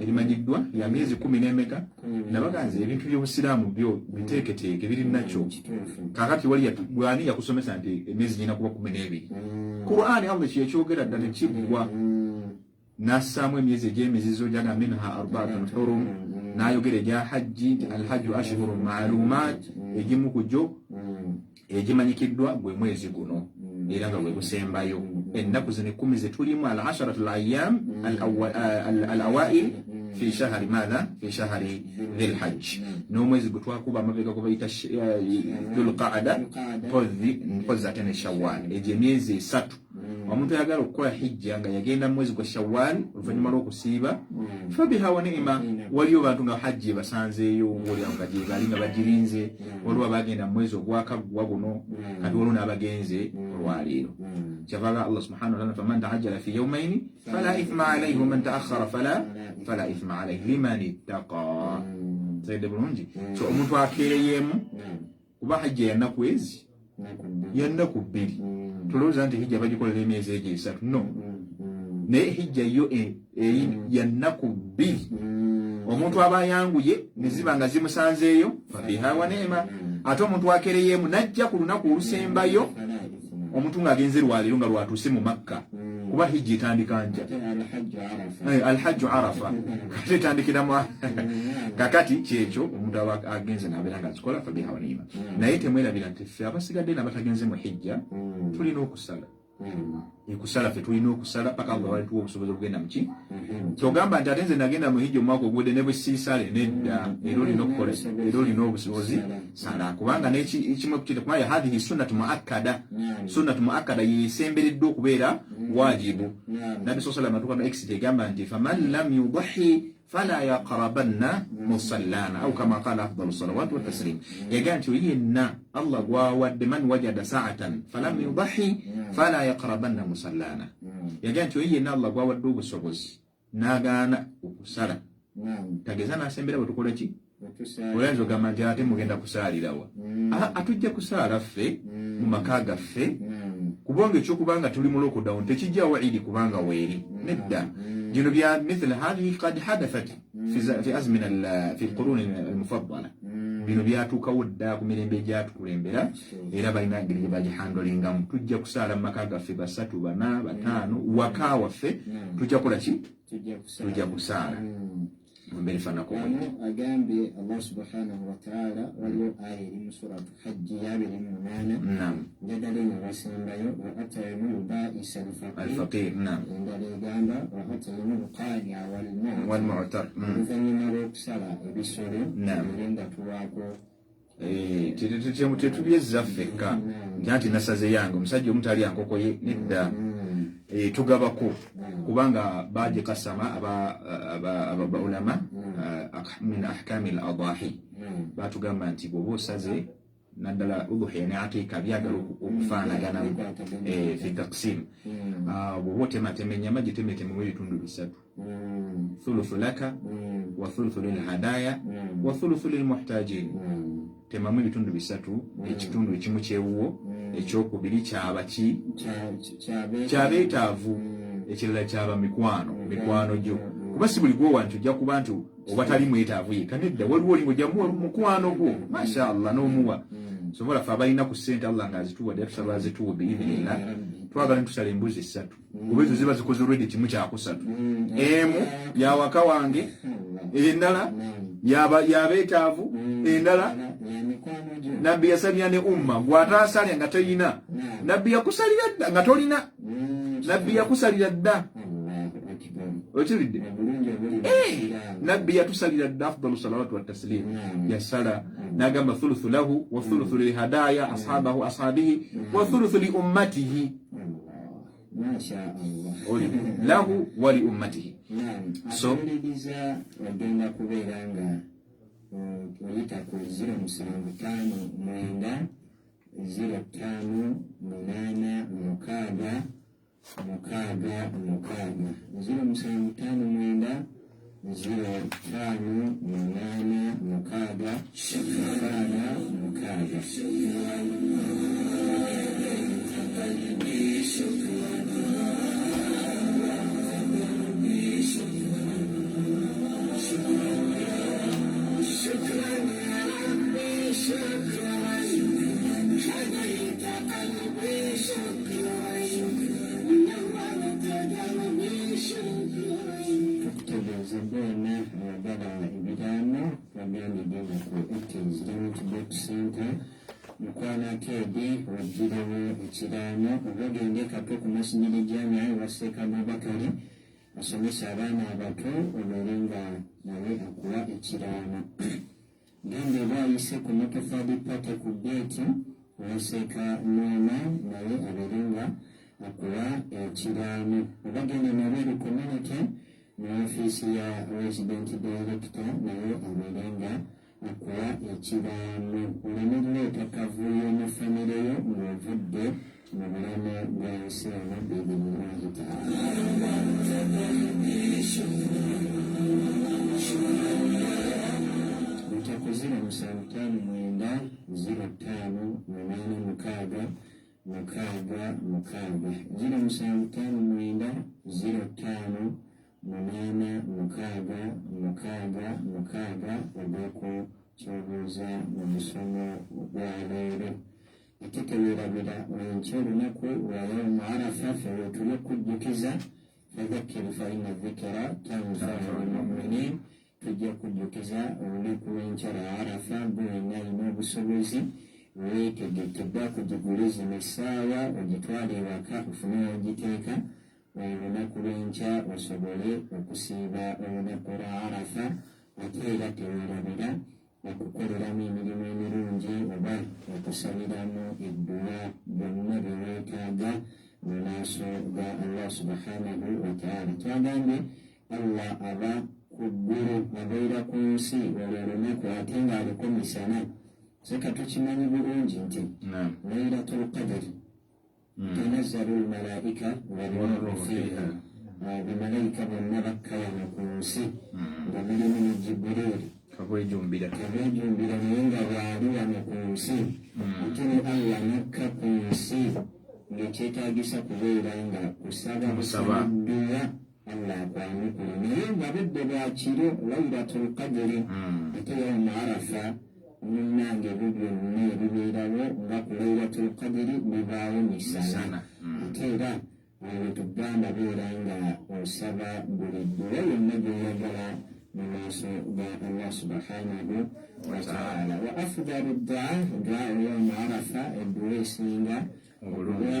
erimanyiddwa ya myezi 10 n'emeka nabaganze ebintu by'obusiraamu byo biteeketeeke biri nakyo kakati wali bwani yakusomesa nti emyezi gina kuba 12 Qur'ani allah kyekyogera ddala tekiggwa nassaamu emyezi egy'emizizo gyaga minha arbaatun hurum n'ayogera egya hajji alhajju ashhurun maalumat egimu ku gyo egimanyikiddwa gwe mwezi guno era nga bwe gusembayo ennaku zino 10 zetulimu al-asharatu al-ayyam al-awail fi shahri madha fi shahri dhil hajj n'omwezi gwe twakuba amabega gwe bayita dhulqaada mpozi ate ne shawwal egyo emyezi 3 omuntu ayagala okukola hijja nga yagenda mu mwezi gwa shawwal oluvannyuma lw'okusiiba fabiha wa ni'ma waliyo bantu nga hajji basanzeeyo olyawo nga gyebali nga bagirinze waliwo abagenda mu mwezi ogwakaggwa guno kati waliwo n'abagenze olwaleero kyavaga allah subhanahu wa ta'ala faman ta'ajjala fi yawmayni fala ithma alayhi wa man ta'akhkhara fala ithma alayhi liman ittaqa sayide bulungi so omuntu akeereyeemu kuba hajja yannaku ezi yannaku 2 tulowooza nti hijja bagikolera emyezi egyo 3 no naye hijja yo yannaku 2 omuntu aba ayanguye ne ziba nga zimusanzeeyo fabiha wa ni'ma ate omuntu akeereyeemu najja ku lunaku olusembayo omuntu ng'agenze lwaleero nga lwatuuse mu makka kuba hijja etandika nja alhajju arafa kati etandikiramu kakati kyekyo omuntu aba agenze n'abeera nga azikola fabiha wa ni'ma naye temwerabira nti ffe abasigadde n'abatagenze mu hijja tulina okusala Ekusala fe tulina okusala paka Allah wali tuwa obusobozi okugenda muki kyogamba nti ate nze nagenda mu hijja omwaka ogwedde ne bwe siisale nedda era olina okukola era olina obusobozi sala kubanga n'ekimu ekukita kubanga hadhihi sunnatu muakkada yesembereddwa okubeera wajibu nabbi saa sallam atuka exit egamba nti faman lam yudahi fala yaqrabanna musallana au kama qala afdalu salawat wa taslim yaga nti yenna Allah gwawadde man wajada sa'atan falam yudahi fala yaqrabanna musallana yaga nti yenna Allah gwawadde obusobozi nagaana okusala tageza nasembera batukola ki oyanza ogamba nti ate mugenda kusaalirawa atujja kusaala ffe mu maka gaffe kubanga ekyokubanga tuli mu lockdown tekijjawa idi kubanga weeri nedda جنو بيا مثل هذه قد حدثت في أزمنة في القرون المفضلة بينو بيا توكودا كمين بيجات كوليمبلا إلى بينا جري باجي handling تujja kusala makaga fe basatu bana batano wakawa fe tujja kola ki tujja kusala mbele fana ko agambe Allah subhanahu wa ta'ala waliyo ayiri mu suratu hajj yabiri munana njadale ne basembayo wa atayimu ba'isa al-faqir ndale gamba wa atayimu qani'a wal mu'tar nzanina okusala ebisolo ngenda tuwako tetubyezza ffekka nti nasaze yange omusajja omutali ankoko ye nedda tugabako kubanga baje kasama aba ulama min ahkam al-adahi batugamba nti bwoba osaze naddala udhuhiya ne ateeka byagala okufaanagana fi taqsim bwoba otematema ennyama gitemetemu ebitundu bisatu thuluthu laka wa thuluthu lilhadaya wa thuluthu lilmuhtajin temamu ebitundu bisatu ekitundu ekimu kyewuwo ekyokubiri kyabaki kyabeetaavu ekirala kyaba mikwano gyo kuba si buli gwowa nti ojja kuba nti oba tali mwetaavu yeka nedda waliwo olinga ojjamuwa mukwano gwo mashallah n'omuwa sobola fe abalina ku ssente Allah ng'azituwadde atusobola zituwa biidhinillah twagala ntusala embuzi 3 kuba ezo ziba zikoze olwedde kimu kyakusatu emu yawaka wange endala yabeetaavu endala nabbi yasalira ne umma gw'ataasalya nga toyina nabbi yakusalira dda nga tolina nabbi yakusalira dda okiridde nabbi yatusalira dda afdalu salawatu wattaslim yasala nagamba thuluthu lahu wa thuluthu lilhadaya ashabihi wa thuluthu li ummatihi lahu wa li ummatihi so wagenda kubeera nga oyita ku 0800 mukwana kedi wajirewo ekiraamo obagende kato ku masanyiri jamia waseeka Abubakari asomesa abaana abato obeerenga nawe akuwa ekiraamo gende baayise ku motofadi pate ku beeti waseeka Nooma nawe abeerenga akuwa ekiraamo obagende nawe community mu ofiisi ya resident director nawe abeerenga akuwa ekiraamo olemerera akavuyo mu famire yo ng'ovudde mu bulamu bw'ensi eno biidhinillahi taala. Ntako 0759 05 86 06 0759 05 86 obeeko kyobuuza mu musomo gwa leero ate teweerabira enkya olunaku lwa yawmu arafa ffe wetuli okujjukiza fadhakkir fa inna dhikra tanfau lmuminin tujja kujjukiza olunaku lw'enkya lwa arafa bwena alina obusobozi weetegekebwa kugiguliza essaawa ogitwala ewaka ofune ogiteeka olunaku lw'enkya osobole okusiiba olunaku lwa Arafa ate era teweerabira okukoleramu emirimu emirungi oba okusabiramu edduwa byonna bye weetaaga mu maaso ga Allah subhanahu wa ta'ala. Twagambye Allah aba ku ggulu abeera ku nsi olwo olunaku ate ng'aliko misana. Seka tukimanyi bulungi nti Laylatul Qadr tanazzalu al-malaa'ika war-ruuhu fiiha, bamalayika bonna bakkayana ku nsi nga mulimu ne Jibril kabwejumbira naye nga bwali wano ku nsi ate ne Allah nakka ku nsi ng'ekyetaagisa kubeera nga kusaba dduwa Allah akwanukule. Naye nga budde bwa kiro Laylatul Qadr ate yawmu Arafa munnange ebyo byonna ebibeerawo nga ku Laylatul Qadr bibaawo misana ate era olwo tugamba beera nga osaba buli dduwa yonna gy'oyagala mu maaso ga Allah subhanahu wa ta'ala. Wa afdalu ddu'a yawmu Arafa, edduwa esinga obulungi